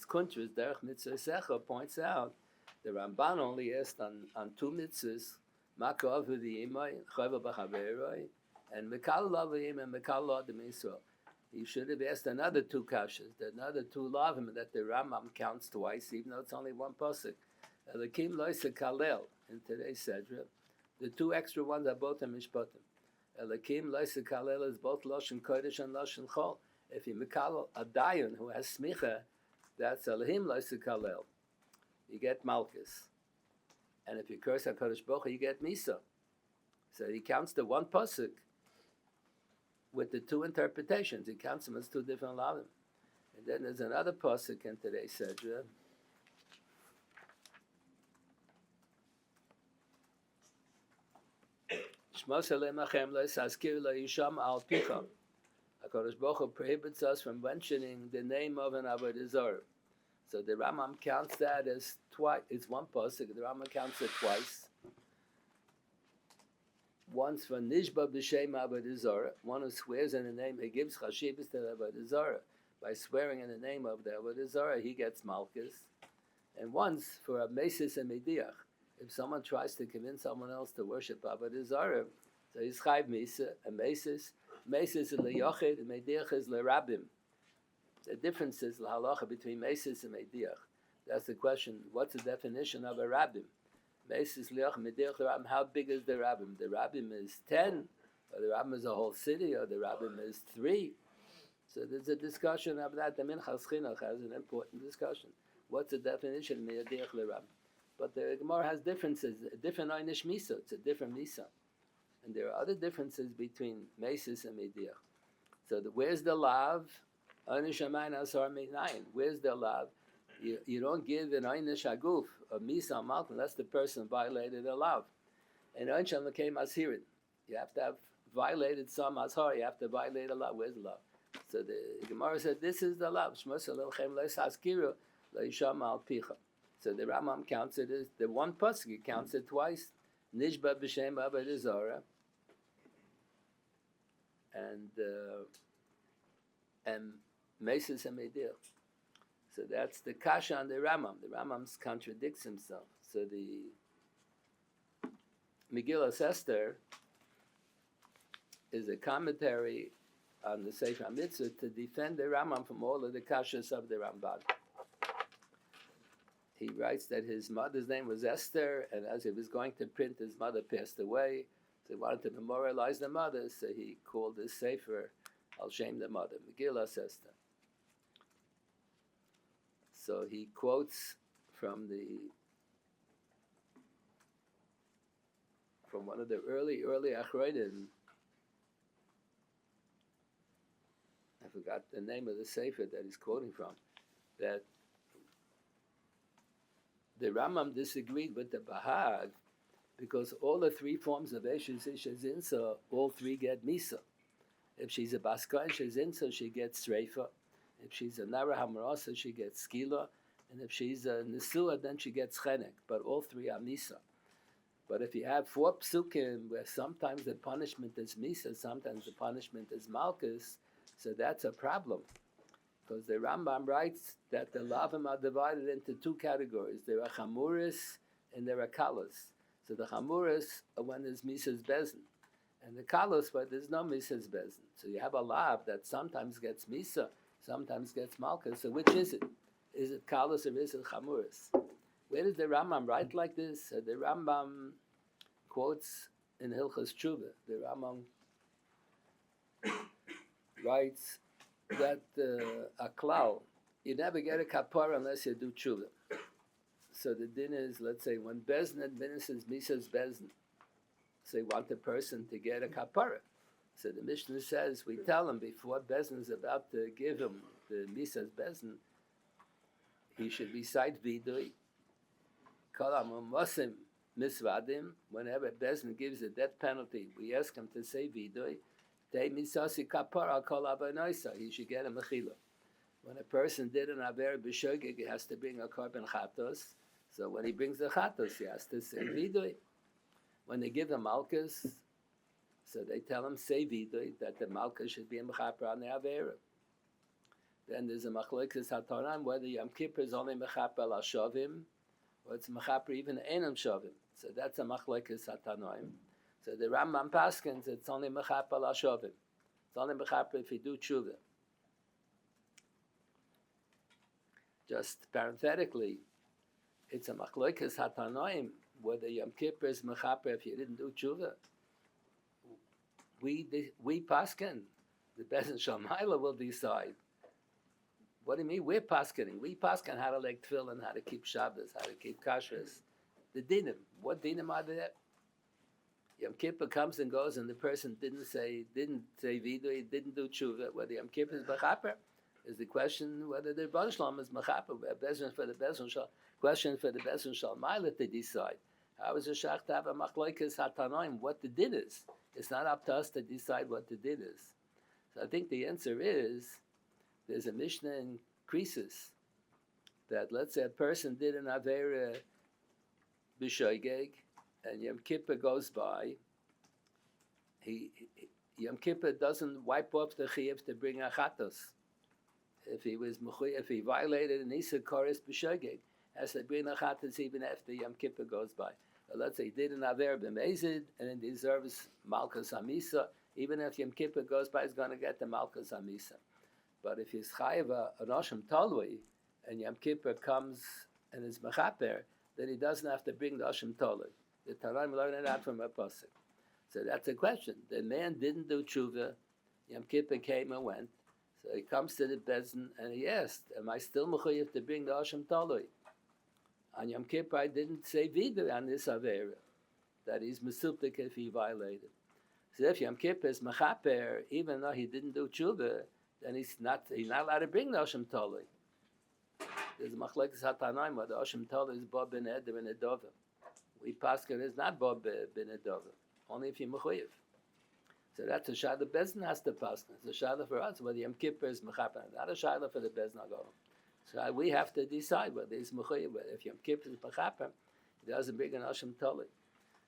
Kuntras Derech Mitzvah Secha points out the Ramban only asked on two mitzvahs, Makah v'diyimai, Chayva b'chaveroi, and Mekal lavim and Mekal Adam Yisrael. He should have asked another two kashas, another two lavim that the Rambam counts twice, even though it's only one pasuk. Elakim loisa kalel in today's Sedra. The two extra ones are both in Mishpatim. Elakim loisa kalel is both Lashon Kodesh and Lashon Chol. If you mikal a dayan who has smicha, that's Elahim loisa kalel. You get Malchus. And if you curse HaKadosh Baruch Hu, you get Misa. So he counts the one pasuk with the two interpretations. He counts them as two different lavim. And then there's another pasuk in today's Sedra. HaKadosh Baruch Hu prohibits us from mentioning the name of an Avodah Zarah. So the Rambam counts that as twice. It's one pasuk. The Rambam counts it twice. Once for Nishba b'Shem Avodah Zarah, one who swears in the name, he gives chashivas to the Avodah Zarah. By swearing in the name of the Avodah Zarah, he gets Malchus. And once for a Mesis and Mediach. If someone tries to convince someone else to worship Avodah Zarah, so he's Chayv Misa, a Mesis. Mesis is le'yochid, and Mediach is le'rabim. The difference is the halacha between Mesis and Mediach. That's the question. What's the definition of a rabbim? Mesis le'yochid, Mediach le'rabim. How big is the rabbim? The rabbim is 10, or the rabbim is a whole city, or the rabbim is 3. So there's a discussion of that. The Minchas Chinuch has an important discussion. What's the definition of Mediach le'rabim? But the Gemara has differences, a different Einish Misa, it's a different Misa. And there are other differences between Mesis and Mediach. So where's the lav? Einish Amayin Asar Meinayin. Where's the lav? You don't give an Einish Aguf, a Misa Malkin, unless the person violated a lav. And Einish Amayin Asirin. You have to have violated some Ashar, you have to violate a lav. Where's the lav? So the Gemara said, this is the lav. Shmos Elohim Lo Saskiru Lo Yisham Al Picha. So the Rambam counts it as the one pasuk. He counts it twice. Nishba b'shem Avodah Zarah, and Mesis and Mediach. So that's the kasha on the Rambam. The Rambam contradicts himself. So the Megillas Esther is a commentary on the Sefer HaMitzvah to defend the Rambam from all of the kashas of the Ramban. He writes that his mother's name was Esther, and as he was going to print, his mother passed away. So he wanted to memorialize the mother, so he called his Sefer Al Shem the Mother, Megillas Esther. So he quotes from one of the early Achronim. I forgot the name of the Sefer that he's quoting from, that the Rambam disagreed with the Bahag because all the three forms of Eshes Isha Zinsa, all three get Misa. If she's a Baska and she's Zinsa, she gets Sreifa. If she's a Nara Hamarasa, she gets Skila. And if she's a Nesua, then she gets Chenek. But all three are Misa. But if you have 4 psukim where sometimes the punishment is Misa, sometimes the punishment is Malchus, so that's a problem. Because the Rambam writes that the lavim are divided into 2 categories. There are chamuris and there are kalas. So the chamuris are when there's misas bezin, and the kalas where there's no misas bezin. So you have a lav that sometimes gets misa, sometimes gets malchus. So which is it? Is it kalas or is it chamuris? Where does the Rambam write like this? The Rambam quotes in Hilchas Tshuva. The Rambam writes that a klal, you never get a kapara unless you do tshuva. So the din is, let's say, when Bezin administers Misas Bezin, so you want the person to get a kapara. So the Mishnah says, we tell him before Bezin is about to give him the Misas Bezin, he should recite Vidui. Kol Amumosim Misvadim, whenever Bezin gives a death penalty, we ask him to say Vidui. He should get a mechila. When a person did an aver b'shogeg, he has to bring a korban chatos. So when he brings the chatos, he has to say vidui. When they give the malchus, so they tell him say vidui that the malchus should be a mechaper on the avera. Then there's a machlokes hatanan whether Yom Kippur is only mechaper al shavim or it's mechaper even enam shavim. So that's a machlokes hatanoim. So the Rambam paskins, it's only mechaper al shavim. It's only mechaper if you do tshuva. Just parenthetically, it's a machlokes hatanoim whether Yom Kippur is mechaper if you didn't do tshuva. We paskin, the Beis Shamayla will decide. What do you mean? We're paskining. We paskin how to like tefillin, how to keep Shabbos, how to keep kashrus. The dinim. What dinim are there? Yom Kippur comes and goes, and the person didn't say vidui, didn't do tshuva. Whether Yom Kippur is mechaper is the question. Whether the Rebbeinu Shalom is mechaper, question for the Beis Shamayla to decide. How is a Schachter have a machlokes hatanoim? What the din is? It's not up to us to decide what the din is. So I think the answer is there's a Mishnah in Krisis that let's say a person did an avera b'shoigeg and Yom Kippur goes by. Yom Kippur doesn't wipe off the chiyuv to bring a chatos. If he violated an Isa Koris b'shoigeg, has to bring a chatos even after Yom Kippur goes by. But let's say he did an aver b'mezid and it deserves malchus hamisa. Even if Yom Kippur goes by, he's going to get the malchus hamisa. But if he's chayiv an osham talui and Yom Kippur comes and is mechaper, then he doesn't have to bring the osham talui. The Tanaim learned it out from a pasuk. So that's a question. The man didn't do tshuva. Yom Kippur came and went. So he comes to the bezin and he asked, "Am I still mechuyev to bring the osham talui?" On Yom Kippur, I didn't say vidu on this avera that he's mesuptik if he violated. So if Yom Kippur is mechaper, even though he didn't do tshuva, then he's not allowed to bring the osham talui. There's a machlekes hatanaim where the osham talui is bob ben eder ben edova. We paskin is not bob ben edova, only if you're mechuyev. So that's a shayla. The bezin has to paskin. It's a shayla for us whether Yom Kippur is mechaper, not a shayla for the bezin agam. So we have to decide whether he's mechuyev. If Yom Kippur is mechaper, he doesn't bring an osham talui.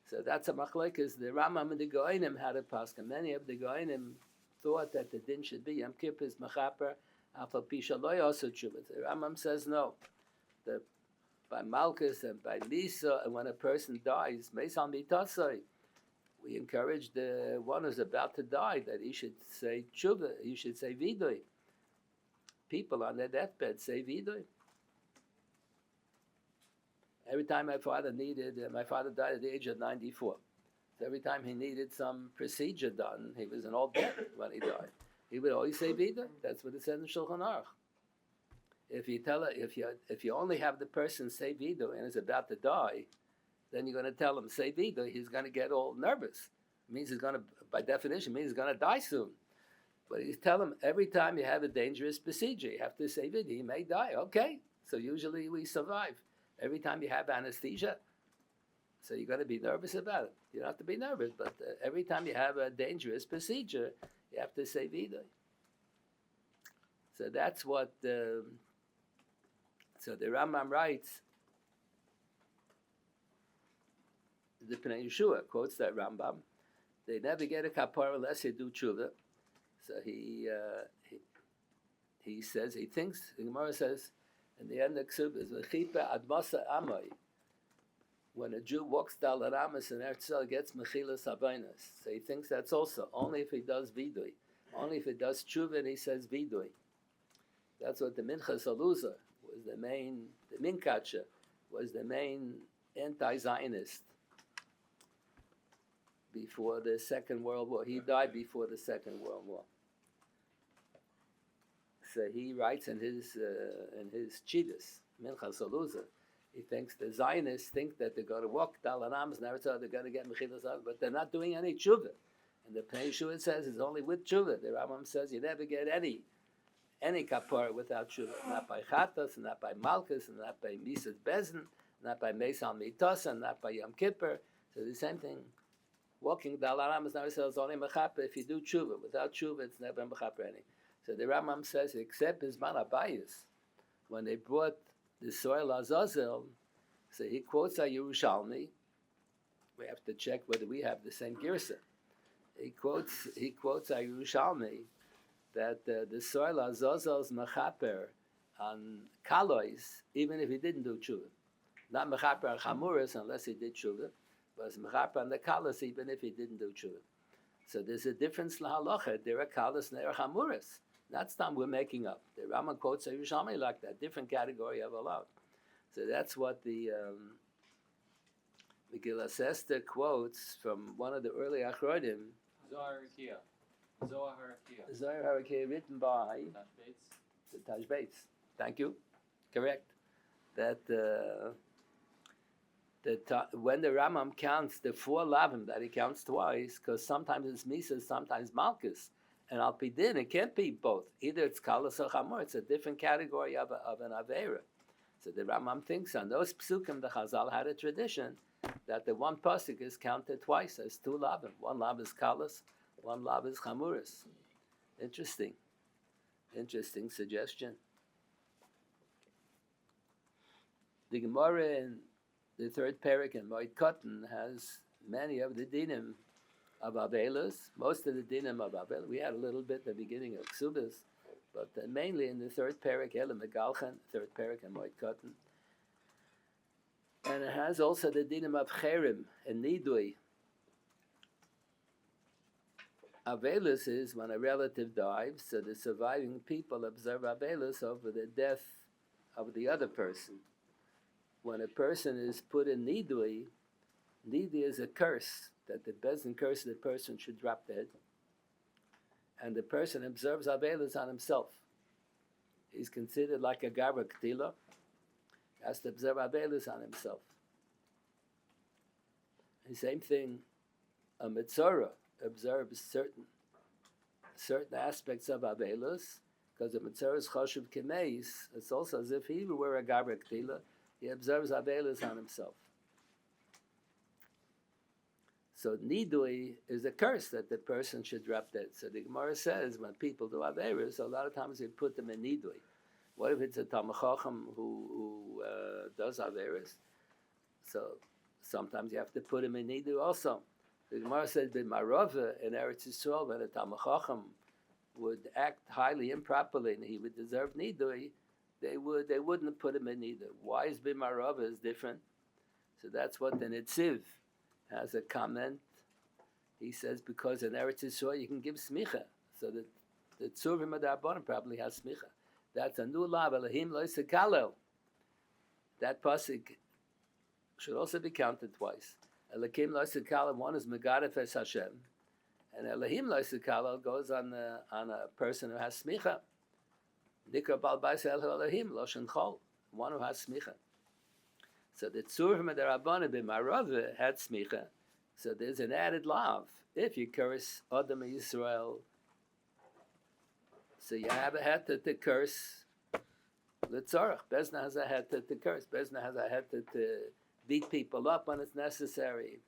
So that's a machlekes. The Rambam and the Goinim had a paskin. Many of the Goinim thought that the din should be Yom Kippur is mechaper. Afal pisha lo also tshuva. The Rambam says no. By malchus and by lisa, and when a person dies, meisal mitasai, we encourage the one who's about to die that he should say tshuva, he should say vidui. People on their deathbed say vidui. Every time my father died at the age of 94. So every time he needed some procedure done, he was an old man when he died. He would always say vidui. That's what it says in Shulchan Aruch. If you only have the person say vidui and is about to die, then you're going to tell him say vidui. He's going to get all nervous. It means he's going to, by definition, means he's going to die soon. But you tell him every time you have a dangerous procedure, you have to say vidui. He may die. Okay, so usually we survive. Every time you have anesthesia, so you're going to be nervous about it. You don't have to be nervous, but every time you have a dangerous procedure, you have to say vidui. So that's what. So the Rambam writes. The Pnei Yeshua quotes that Rambam. They never get a kapara unless they do tshuva. So he says he thinks. The Gemara says. In the end of Ksub is Mechipa Admasa Amai. When a Jew walks Dal Aramis and Hershel gets Mechilas Havainas. So he thinks that's also only if he does Vidui. Only if he does Tshuva and he says Vidui. That's what the Minchas Aluza was the Minkacha was the main anti-Zionist before the Second World War. He died before the Second World War. So he writes in his Chivas, Minchas Aluza, he thinks the Zionists think that they're going to walk Dal Amos and they're going to get Mechilas, but they're not doing any tshuva. And the Pnei Yeshua says it's only with tshuva. The Rambam says you never get any kapara without tshuva. Not by Chatas, and not by Malchus, and not by Misas Bezin, not by Meisal Mitos, and not by Yom Kippur. So the same thing. Walking Dal Amos now says only Mechaper if you do tshuva. Without tshuva, it's never Mechaper any. So the Rambam says, except his Manabayis, when they brought the soil Azazel, so he quotes a Yerushalmi. We have to check whether we have the same girsa. He quotes a Yerushalmi that the soil Azazel's mechaper on kalois, even if he didn't do tshuva. Not mechaper on chamuras unless he did tshuva, but it's mechaper on the kalos even if he didn't do tshuva. So there's a difference lahalacha. There are kalos and there are chamuras. That's time we're making up. The Rambam quotes a Yerushalmi like that, different category of allowed. So that's what the Megillas Esther quotes from one of the early Achronim. Zohar Harakia, written by Taj Bates. Thank you. Correct. That when the Rambam counts the 4 lavim, that he counts twice, because sometimes it's Mises, sometimes Malchus. And Al Pidin, it can't be both. Either it's Kalas or Chamor. It's a different category of an Aveira. So the Rambam thinks on those psukim, the Chazal had a tradition that the one pasuk is counted twice as 2 lavim. One lav is Kalas, one lav is Chamuris. Interesting suggestion. The Gemara in the 3rd parak in Moed Katan has many of the dinim of Avelas, most of the dinim of Avelas. We had a little bit at the beginning of Ksubas, but mainly in the 3rd parak, Elam Megalchen, 3rd parak and Moed Katan. And it has also the dinim of Cherim and Nidui. Avelas is when a relative dies, so the surviving people observe Avelas over the death of the other person. When a person is put in Nidui is a curse, that the Bezdin curse the person should drop dead. And the person observes Avelas on himself. He's considered like a Gabra Ktila. He has to observe Avelas on himself. The same thing, a Mitzvah observes certain aspects of Avelas, because the Mitzvah is Choshev Kemeis. It's also as if he were a Gabra Ktila. He observes Avelas on himself. So Nidui is a curse that the person should drop dead. So the Gemara says when people do Averas, a lot of times they put them in Nidui. What if it's a Talmid Chacham who does Averas? So sometimes you have to put him in Nidui also. The Gemara says B'Marava in Eretz Yisrael, when a Talmid Chacham would act highly improperly and he would deserve Nidui, they wouldn't have put him in Nidui. Why is B'Marava is different? So that's what the Netziv has a comment He says because in Eretz Yisrael you can give smicha, so that the Tzuvim of the Rabbanim probably has smicha. That's a new law. Elohim lo yisekalel. That pasuk should also be counted twice. Elohim lo yisekalel. One is megadef es Hashem, and Elohim lo yisekalel goes on a person who has smicha. Nikra bal bais Elohim loshen chol. One who has smicha. So the Tzuvim of the Rabbanim b'Marava had smicha. So there's an added law. If you curse Adam Yisrael, so you have a head to curse Litzorach. Bezna has a head to curse. Bezna has a head to beat people up when it's necessary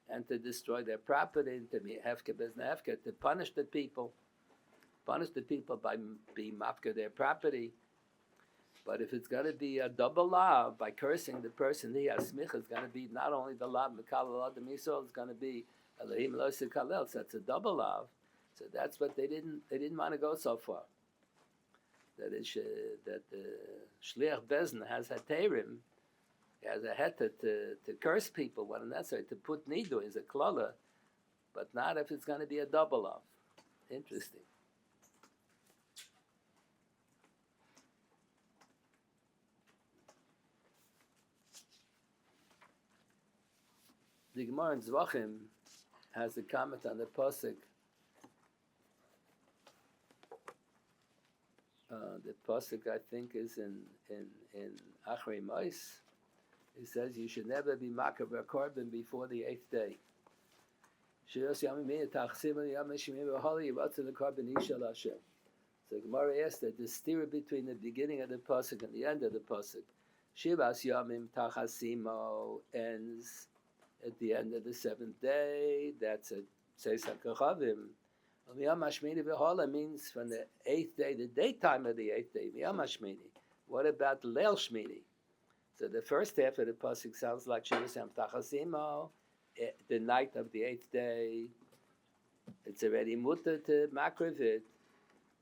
and to destroy their property, to be hefke bezna hefke, to punish the people by being mafka their property. But if it's going to be a double law by cursing the person he has smicha, it's going to be not only the law Mekal Adam Yisrael, it's going to be Elohim lo yisekalel. So that's a double law. So that's what they didn't want to go so far. That the shliach bezna has haterim, he has a heter to curse people when necessary, to put nidu is a klala, but not if it's going to be a double law. Interesting. The Gemara in Zvachim has a comment on the pasuk. The pasuk I think is in Achrei Mos. It says you should never be makav a korban before the 8th day. So Gemara asked that the stira between the beginning of the pasuk and the end of the pasuk. Shivas yamim tachasimo ends at the end of the 7th day. That's a Seis HaKochavim. Miyam Hashmini v'hola means from the 8th day, the daytime of the 8th day. Miyam Hashmini. What about Leil Shmini? So the first half of the pasuk sounds like Shivasam Tachasimo, the night of the 8th day. It's already mutter to makriv it.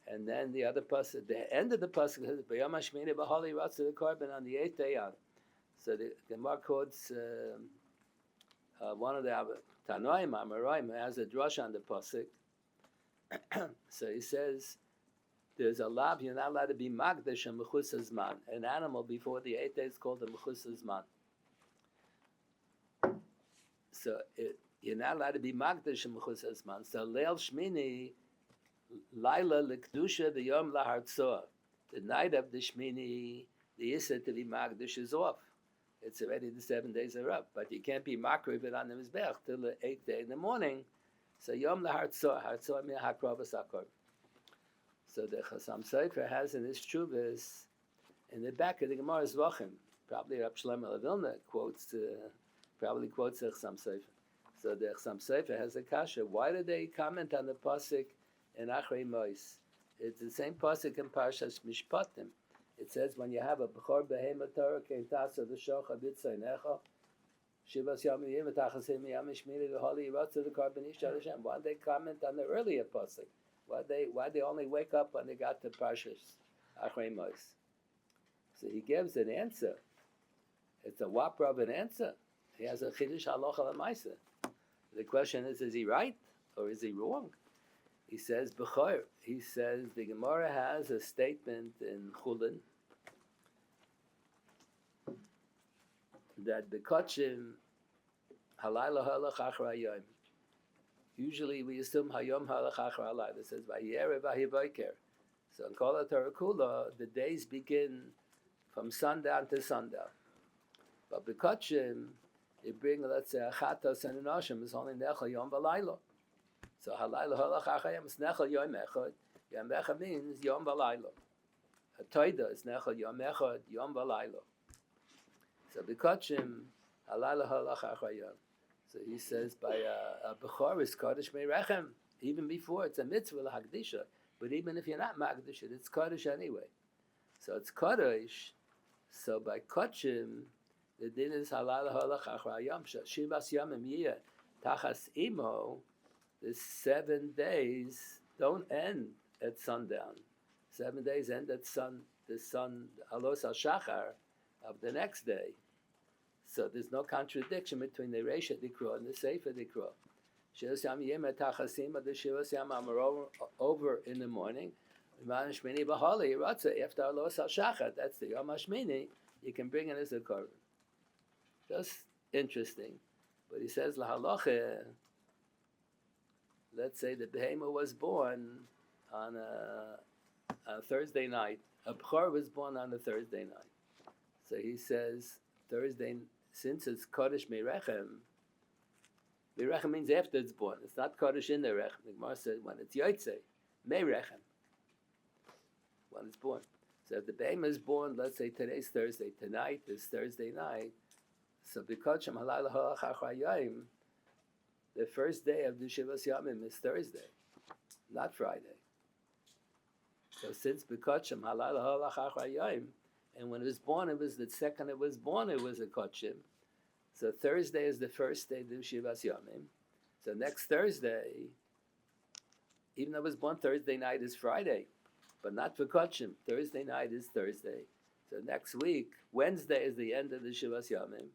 And then the other pasuk, the end of the pasuk says, Miyam Hashmini v'hola yiratzu the korban on the 8th day on. So the Gemara quotes one of the Tanoim, Amoraim, has a drush on the pasuk. So he says, there's a lav, you're not allowed to be magdash and mechus hazman. An animal before the 8th day is called a mechus hazman. So you're not allowed to be magdash and mechus hazman. So leil shmini, laila lekdusha v'yom lahartzoa. The night of the shmini, the issa to be magdash is off. It's already the 7 days are up, but you can't be makriv it on the mizbech till the 8th day in the morning. So yom lahartzoa, hartzoa min hakrovas hakor. So the Chasam Sofer has in his Chuvas, in the back of the Gemara Zvachim, probably Rab Shlomo Vilna quotes the Chasam Sofer. So the Chasam Sofer has a kasha. Why did they comment on the pasuk in Achrei Mos? It's the same pasuk in Parshas Mishpatim. It says when you have a bechor behema Torah kein tasa v'shocha b'tzeinecha shivas yamim yim v'tachasim yam shmini v'holi yiratzu the korban isha Hashem. Why did they comment on the earlier pasuk? Why they only wake up when they got to Parshas Achrei Mos? So he gives an answer. It's a whopper of an answer. He has a chidush halacha l'maisa. The question is he right or is he wrong? He says b'chor. He says the Gemara has a statement in Chulin that b'kotchim halayla halach achra yom. Usually we assume hayom halach achra halayla. It says vayerev vahivoker. So in Kol HaTorah Kula, the days begin from sundown to sundown. But b'kotchim, you bring, let's say, a chatos and an oshim is only nechal yom v'layla. So halayla halach achra yom is nechal yom echad. Yom echad means yom v'layla. A toida is nechal yom echad, yom v'layla. So b'kotchim, halayla halach achra yom. So he says by a bechor is kodesh me'rechem. Even before it's a mitzvah l'hakdisha. But even if you're not magdish it, it's kodesh anyway. So it's kodesh. So by kotchim, the din is halal halach achra yom. Shivas yamim yiyah tachas imo. The 7 days don't end at sundown. 7 days end at the sun alos al Schachter of the next day. So there's no contradiction between the Reisha Dikra and the Sefer Dikra. Shiras Yam Yom Tachasim, the Shiras Yam are over in the morning. Shmini Bahali Ratza after Los Al Schachter. That's the Yom Hashmini. You can bring it as a korban. Just interesting, but he says lahalacha. Let's say the behema was born on a Thursday night. A bchor was born on a Thursday night. So he says Thursday, since it's Kodesh Merechem. Merechem means after it's born. It's not Kodesh in the Rechem. The Gemara said when it's Yotzei, Merechem. When it's born. So if the behema is born, let's say today's Thursday, tonight is Thursday night. So because Shem Halal Ha'achayim, the first day of the Shivas Yamim is Thursday, not Friday. So since Bekotchim Halal Ha'achayim, and when it was born, it was the second it was born, it was a Kotchim. So Thursday is the first day of the Shivas Yamim. So next Thursday, even though it was born Thursday night is Friday, but not for Kotchim. Thursday night is Thursday. So next week, Wednesday is the end of the Shivas Yamim.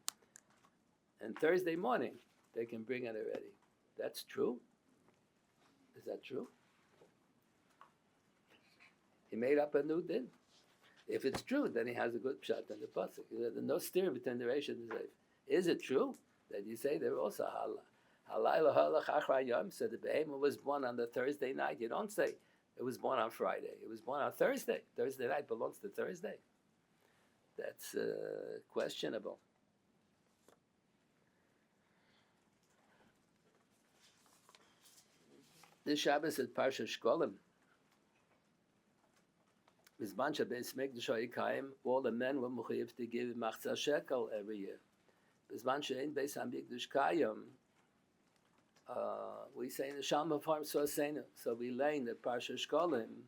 And Thursday morning, they can bring it already. That's true? Is that true? He made up a new din. If it's true, then he has a good pshat in the pasuk. There's no steer between the Reish and the Zeif. Is it true that you say they're also halayla halach achrayim? So the behema was born on the Thursday night. You don't say it was born on Friday. It was born on Thursday. Thursday night belongs to Thursday. That's questionable. This Shabbos is Parsha Shkolim. Bizman Shabbos Mikdash Ha'ikayim, all the men were mechuyev to give machzah shekel every year. Bizman She'ein Beis HaMikdash Kayim, we say in the Shalom of Harm Soseinu. So we lay in the Parsha Shkolim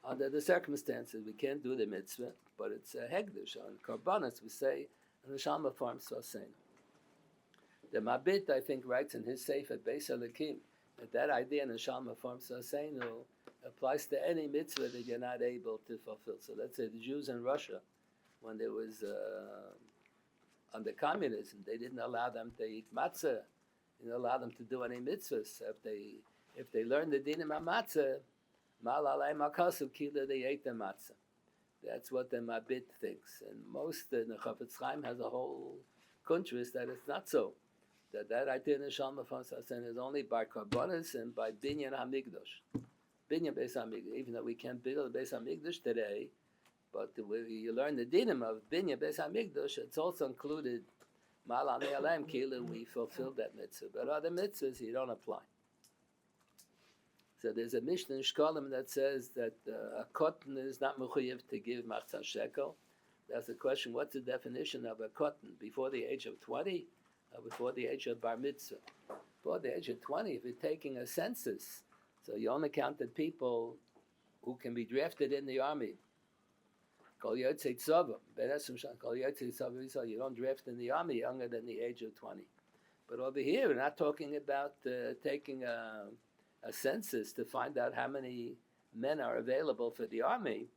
under the circumstances. We can't do the mitzvah, but it's a hegdish. On Karbanas we say in the Shalom of Harm Soseinu. The Mabit, I think, writes in his Sefer Beis Halakim, that idea in the Shalom of Harm Soseinu applies to any mitzvah that you're not able to fulfill. So let's say the Jews in Russia, when there was under communism, they didn't allow them to eat matzah, didn't allow them to do any mitzvahs. If they learned the dinim of matzah, mal alay makasu kila, they ate the matzah. That's what the Mabit thinks, and most the Chafetz Chaim has a whole contrast that it's not so. That idea in the Shalom of Harm Soseinu is only by Karbonis and by Binyan HaMikdash. Binyan Beis HaMikdash, even though we can't build a Beis HaMikdash today, but you learn the dinim of Binyan Beis HaMikdash, it's also included Mal Anei Aleim Kila, we fulfilled that mitzvah. But other mitzvahs, you don't apply. So there's a Mishnah in Shkolim that says that a cotton is not mechuyev to give machzah shekel. That's the question, what's the definition of a cotton? Before the age of 20? Before the age of bar mitzvah. Before the age of 20, if you're taking a census, so you only counted people who can be drafted in the army. Kol yotzei tzava, kol yotzei tzava, you don't draft in the army younger than the age of 20. But over here, we're not talking about taking a census to find out how many men are available for the army.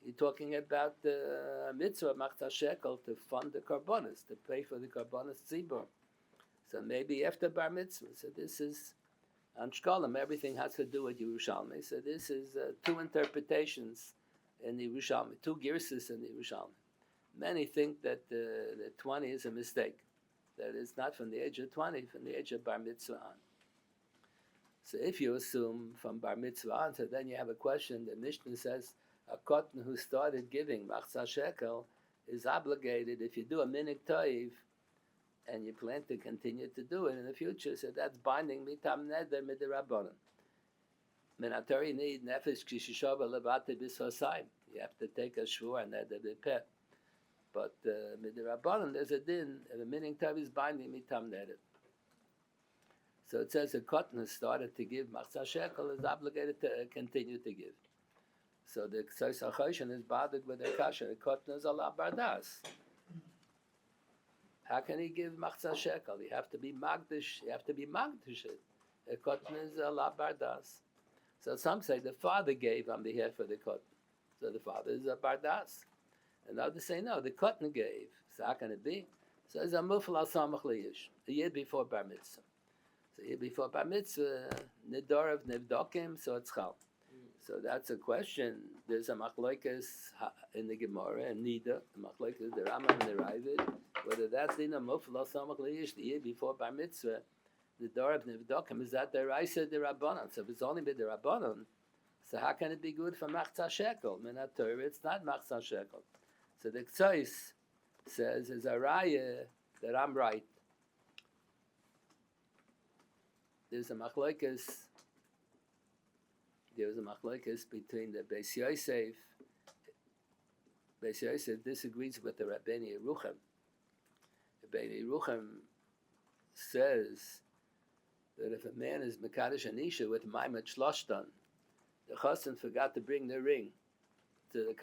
You're talking about the mitzvah machzah shekel to fund the karbonis, to pay for the karbonis tzibur. So maybe after bar mitzvah. So this is on Shkolim. Everything has to do with Yerushalmi. So this is two interpretations in the Yerushalmi, two girses in the Yerushalmi. Many think that the 20 is a mistake. That it's not from the age of 20, from the age of bar mitzvah on. So if you assume from bar mitzvah on, so then you have a question. The Mishnah says a cotton who started giving machzah shekel is obligated, if you do a minik toiv and you plan to continue to do it in the future, so that's binding mitam neder midirabbanan. Minatori need nefesh kishishava levate b'sosayim. You have to take a shvur and neder b'peh. But midirabbanan, there's a din, if a minik toiv is binding mitam neder. So it says a cotton who started to give machzah shekel is obligated to continue to give. So the Ksais HaChoshen is bothered with the kasha. The cotton is Allah bardas. How can he give machzah shekel? You have to be magdish. You have to be magdish it. The cotton is Allah bardas. So some say the father gave on behalf of the cotton. So the father is a bardas. And others say no, the cotton gave. So how can it be? So it's a mufal al samach liyish, a year before bar mitzvah. So here before bar mitzvah, nidor of nevdokim, so it's chal. So that's a question. There's a machlokes in the Gemara and Nida, the machlokes, the Rambam and the Ravid, whether that's in a mufla samach leish the year before bar mitzvah, the door of nevdokim is that the raisa the rabbanon. So if it's only with the rabbanon, so how can it be good for machzah shekel? Minat Torah, it's not machzah shekel. So the Ktsois says is a raya that I'm right. There's a machlokes. There was a machlokes between the Beis Yosef. Beis Yosef disagrees with the Rabbeinu Yerucham. The Rabbeinu Yerucham says that if a man is mekadosh an isha with maimet shloshtan, the chassan forgot to bring the ring to the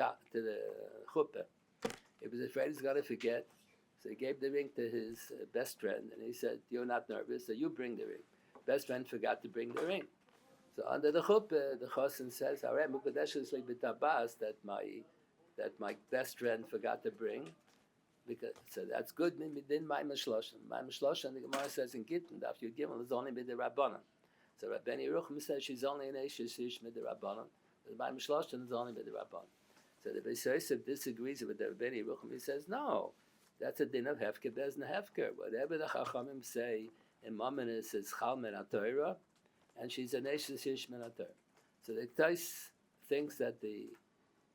chuppah. He was afraid he's going to forget, so he gave the ring to his best friend, and he said, "You're not nervous, so you bring the ring." Best friend forgot to bring the ring. So under the chuppah, the chassan says, "All right, mukadesh is b'tabas that my best friend forgot to bring, because so that's good. Midin ma'im shloshan. Ma'im shloshan. The Gemara says in Gittin, Daf Yud Gimel is only mid rabbanon. So Rabbeinu Yerucham says she's only an eshes ish mid rabbanon. The ma'im shloshan is only mid rabbanon. So the Beis Yosef disagrees with the Rabbeinu Yerucham. He says no, that's a din of hefker bezna hefker. Whatever the Chachamim say in Mamonis is chal min Torah, and she's an eshes ish min Torah. So the Ktsois thinks that the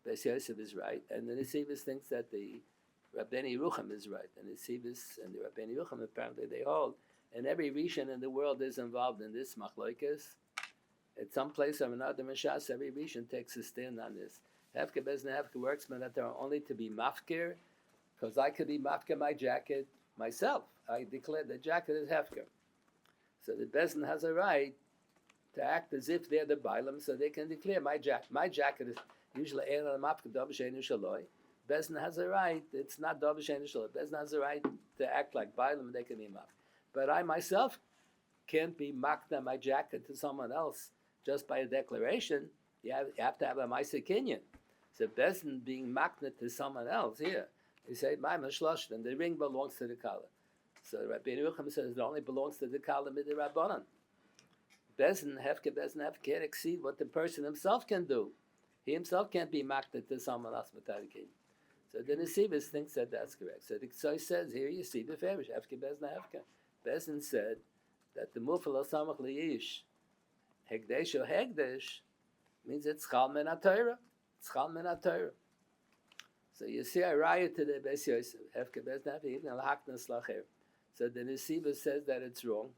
Beis Yosef is right, and the Nesivos thinks that the Rabbeinu Yerucham is right, and the Nesivos and the Rabbeinu Yerucham apparently they hold, and every Rishon in the world is involved in this machlokes. At some place or another, Mishas, every Rishon takes a stand on this. Hefker bezna hefker works, but that they are only to be mafker, because I could be mafker my jacket myself. I declare the jacket is hefker. So the bezna has a right to act as if they're the bailam, so they can declare my jacket. My jacket is usually Eila Mafka Dobashenu Shaloi. Bezna has a right, it's not Dobashenu Shaloi. Bezna has a right to act like Bailam, they can be Maf. But I myself can't be Makna my jacket to someone else just by a declaration. You have to have a Maisa Kinyan. So Bezna being Makna to someone else here. You say, my Mashlosh, and the ring belongs to the Kala. So Rabbeinu Yerucham says it only belongs to the Kala Mid Rabbanan. Bezna, Hefke Bezna, can't exceed what the person himself can do. He himself can't be makna to someone else matarikin. So the Nesivos thinks that that's correct. So he says here you see the famish Hefke Bezna Hefke. Bezin said that the mufal samach liyish hegdesh or hegdesh means it's chal min Torah. It's chal min Torah. So you see a riot to the Beis Yosef Hefke Bezna Hefke even lahaknas lacher. So the Nesivos says that it's wrong,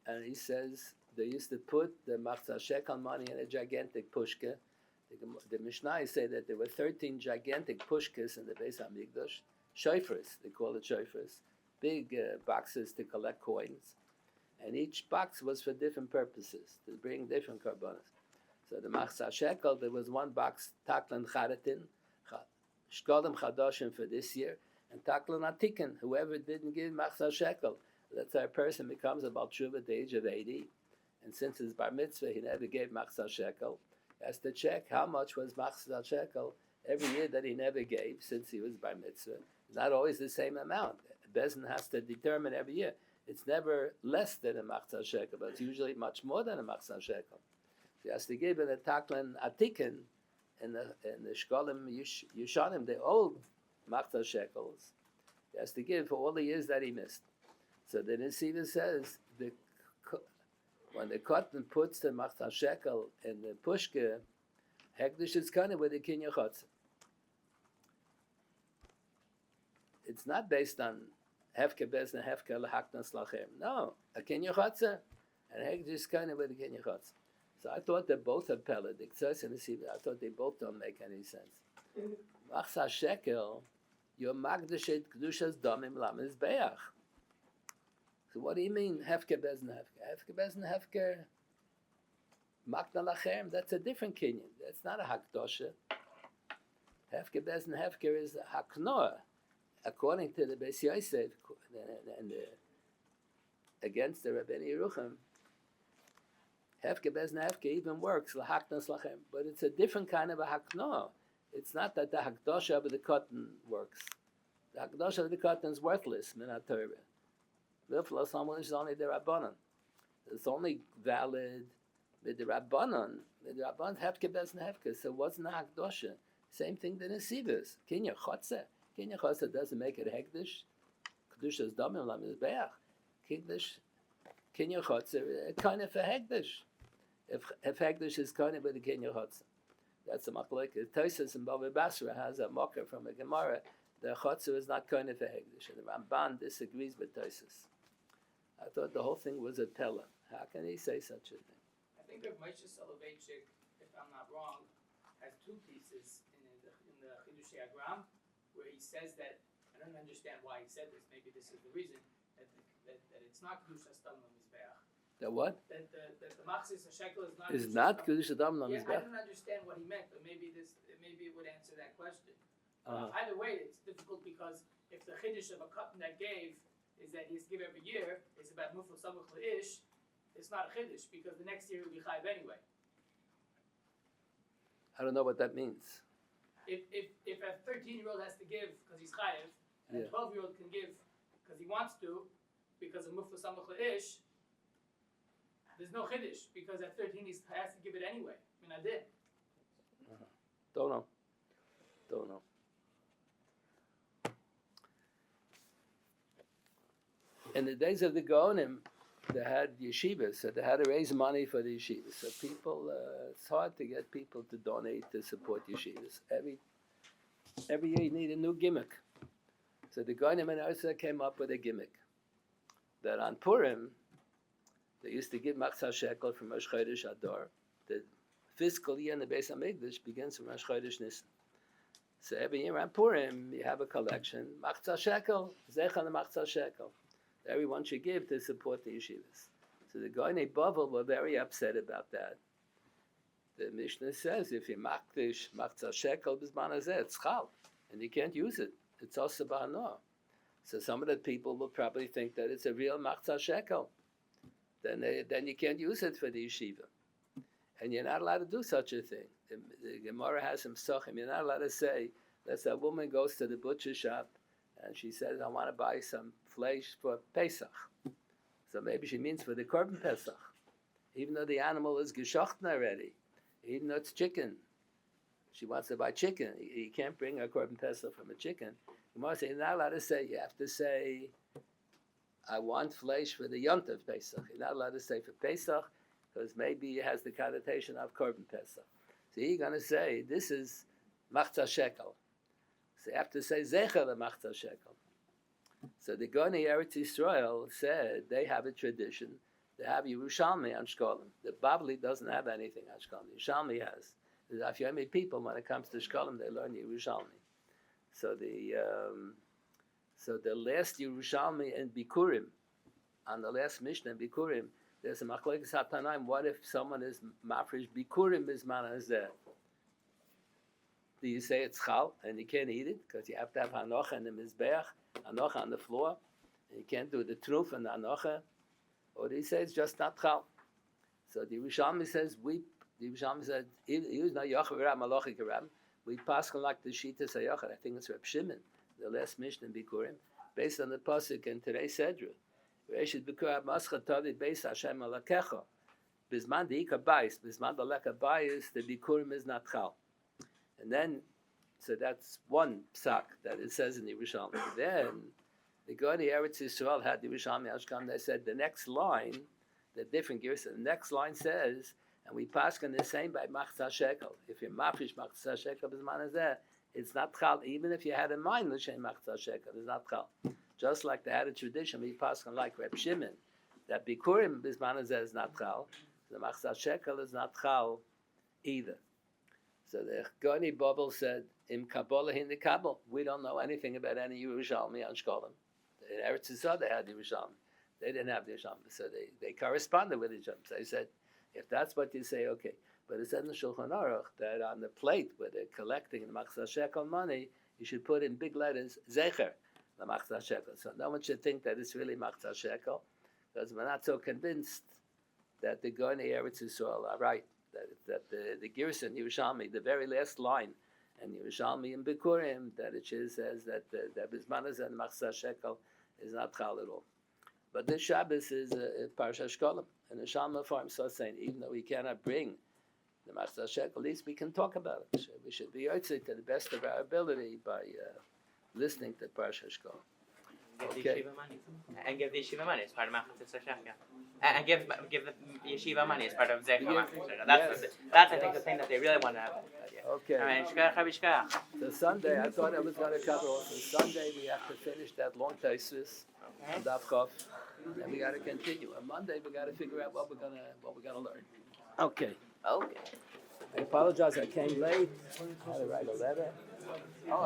and he says they used to put the machzah shekel money in a gigantic pushka. The Mishnah say that there were 13 gigantic pushkas in the Beis Hamikdash, shofars, they call it shofars, big boxes to collect coins. And each box was for different purposes, to bring different karbanos. So the machzah shekel, there was one box, taklan charatin, shkolim chadashim for this year, and taklan atikin, whoever didn't give machzah shekel. That's how a person becomes a Baal Tshuva at the age of 80. And since his bar mitzvah, he never gave machzah shekel. He has to check how much was machzah shekel every year that he never gave since he was bar mitzvah. It's not always the same amount. Bezin has to determine every year. It's never less than a machzah shekel, but it's usually much more than a machzah shekel. So he has to give in the taklan atikin, in the shkolim yushanim, the old machzah shekels. He has to give for all the years that he missed. So the Nesivos says when the cotton puts the machzah shekel in the pushka, hekdesh is kind of with the kinyan chotzer. It's not based on hefke bezna hefke lahaknas lachem. No, a kinyan chotzer and hekdesh is kind of with the kinyan chotzer. So I thought they both are pellet. The Ktsois and the Nesivos, I thought they both don't make any sense. Machzah shekel, your magdashet kedushas damim lamis beach. So what do you mean, hefke bezna hefke? Hefke bezna hefke, makna lachem, that's a different kinyan. That's not a hakdosha. Hefke bezna hefke is a haknoah. According to the Beis Yosef, and against the Rabbeinu Yerucham, hefke bezna hefke even works, lahaknas lachem, but it's a different kind of a haknoah. It's not that the hakdosha of the cotton works. The hakdosha of the cotton is worthless, min Torah. Milful Asam is only the Rabbanon. It's only valid with the Rabbanon. With the Rabbanon, Hefke Bezn Hefke. So it wasn't a Hakdosha. Same thing than in Sivas. Kinya Chotze. Kinya Chotze doesn't make it Hekdesh. Kedusha is Domim Lam is Beach. Kinya Chotze, kind of a Hekdesh. If Hekdesh is kind of with the Kinya Chotze. That's a machlok. Tosfos in Bava Basra has a mocker from a Gemara. The Chotzer is not kind of a Hekdesh. And the Ramban disagrees with Tosfos. I thought the whole thing was a Pella. How can he say such a thing? I think of Moshe Soloveitchik, if I'm not wrong, has two pieces in the Chidushei Agram, where he says that, I don't understand why he said this, maybe this is the reason, that it's not Kedusha Stam Mizbeach. That what? That the Machzis HaShekel is not Kedusha Stam Yeah, Mizbeach. I don't understand what he meant, but maybe it would answer that question. Either way, it's difficult because if the Chiddush of a cotton that gave is that he has to give every year, is about Mufal Samuch Le'ish, it's not a Chiddush because the next year will be Chayiv anyway. I don't know what that means. If a 13-year-old has to give because he's Chayiv, and a 12-year-old can give because he wants to, because of Mufal Samuch Le'ish, there's no Chiddush because at 13 he has to give it anyway. I mean, I did. Don't know. In the days of the Gaonim, they had yeshivas, so they had to raise money for the yeshivas. So people, it's hard to get people to donate to support yeshivas. Every year you need a new gimmick. So the Gaonim and Arsa came up with a gimmick that on Purim, they used to give Machzah Shekel from Rosh Chodesh Adar. The fiscal year in the Beis HaMikdash begins from Rosh Chodesh Nisan. So every year on Purim, you have a collection, Machzah Shekel, Zechan and Machzah Shekel. Everyone should give to support the yeshivas. So the Goynei Bavel were very upset about that. The Mishnah says if you makdish Machzah Shekel b'zman hazeh, it's chal, and you can't use it. It's also ba'anoah. So some of the people will probably think that it's a real Machzah Shekel. Then you can't use it for the yeshiva. And you're not allowed to do such a thing. The Gemara has some psachim. You're not allowed to say, let's say a woman goes to the butcher shop and she says, I want to buy some flesh for Pesach. So maybe she means for the Korban Pesach. Even though the animal is geschachten already, even though it's chicken. She wants to buy chicken. You can't bring a Korban Pesach from a chicken. Gemara says, you're not allowed to say, you have to say, I want flesh for the Yontav Pesach. You're not allowed to say for Pesach, because maybe it has the connotation of Korban Pesach. So you're going to say, this is Machzah Shekel. So you have to say, Zecher the Machzah Shekel. So the Goni Eretz Yisrael said they have a tradition. They have Yerushalmi on Shkolim. The Babli doesn't have anything on Shkolim. Yerushalmi has. There's Afyomi people, when it comes to Shkolim, they learn Yerushalmi. So the last Yerushalmi in Bikurim, on the last Mishnah in Bikurim, there's a machlokes hatanaim. What if someone is mafresh Bikurim bizman hazeh? Do you say it's chal and you can't eat it because you have to have hanocha in the mizbeach, hanocha on the floor, and you can't do the truf and the hanocha? Or do you say it's just not chal? So the Yerushalmi says the Yerushalmi said he was not yochel rab malachik rab. We pass like the shita sayochel. I think it's Reb Shimon, the last Mishnah in Bikurim, based on the pasuk in today's Sedra. Reshit Bikur Mascha Tavi Beis Hashem Alakecha. Bisman the Ikabais, Bisman the Lekabais, the Bikurim is not chal. And then, so that's one psak that it says in the Yerushalmi. Then, the Goni Eretz Yisrael had the Yerushalmi Ashkam. They said the next line, the different gears, the next line says, and we pass on the same by Machzah Shekel. If you're mafish Machzah Shekel Bisman is there, it's not chal. Even if you had in mind l'shem Machzah Shekel, it's not chal. Just like they had a tradition, we pass on like Reb Shimon, that Bikurim Bisman is not chal. The Machzah Shekel is not chal either. So the Goni Bobel said, Im Kabbalah in the Kabbalah. We don't know anything about any Yerushalmi on Shkolim. In Eretz Yisrael, they had the Yerushalmi. They didn't have the Yerushalmi. So they corresponded with each other. So they said, if that's what you say, okay. But it said in the Shulchan Aruch that on the plate where they're collecting the Machzah Shekel money, you should put in big letters, Zecher, the Machzah Shekel. So no one should think that it's really Machzah Shekel, because we're not so convinced that the Goni Eretz Yisrael are right. That the Gerson Yerushalmi, the very last line, and Yerushalmi in Bikurim, that it says that Bismanas and Machzah Shekel is not chal at all. But this Shabbos is Parashat Shkolim. And the Shalom Farm starts saying, even though we cannot bring the Matzah Shekel, at least we can talk about it. We should be yotze to the best of our ability by listening to Parashat Shkolim. Give the yeshiva money. And give the yeshiva money as part of Machatzis Shechia. And give the yeshiva money as part of Zecher Machatzis. That's I think the thing that they really want to have. Okay. All right, shkach habishkach. So Sunday, I thought I was going to cover also. Sunday, we have to finish that long thesis on Daf Chof, and we got to continue. On Monday, we got to figure out what we're gonna learn. Okay. Okay. I apologize. I came late. I had to write a letter. Oh,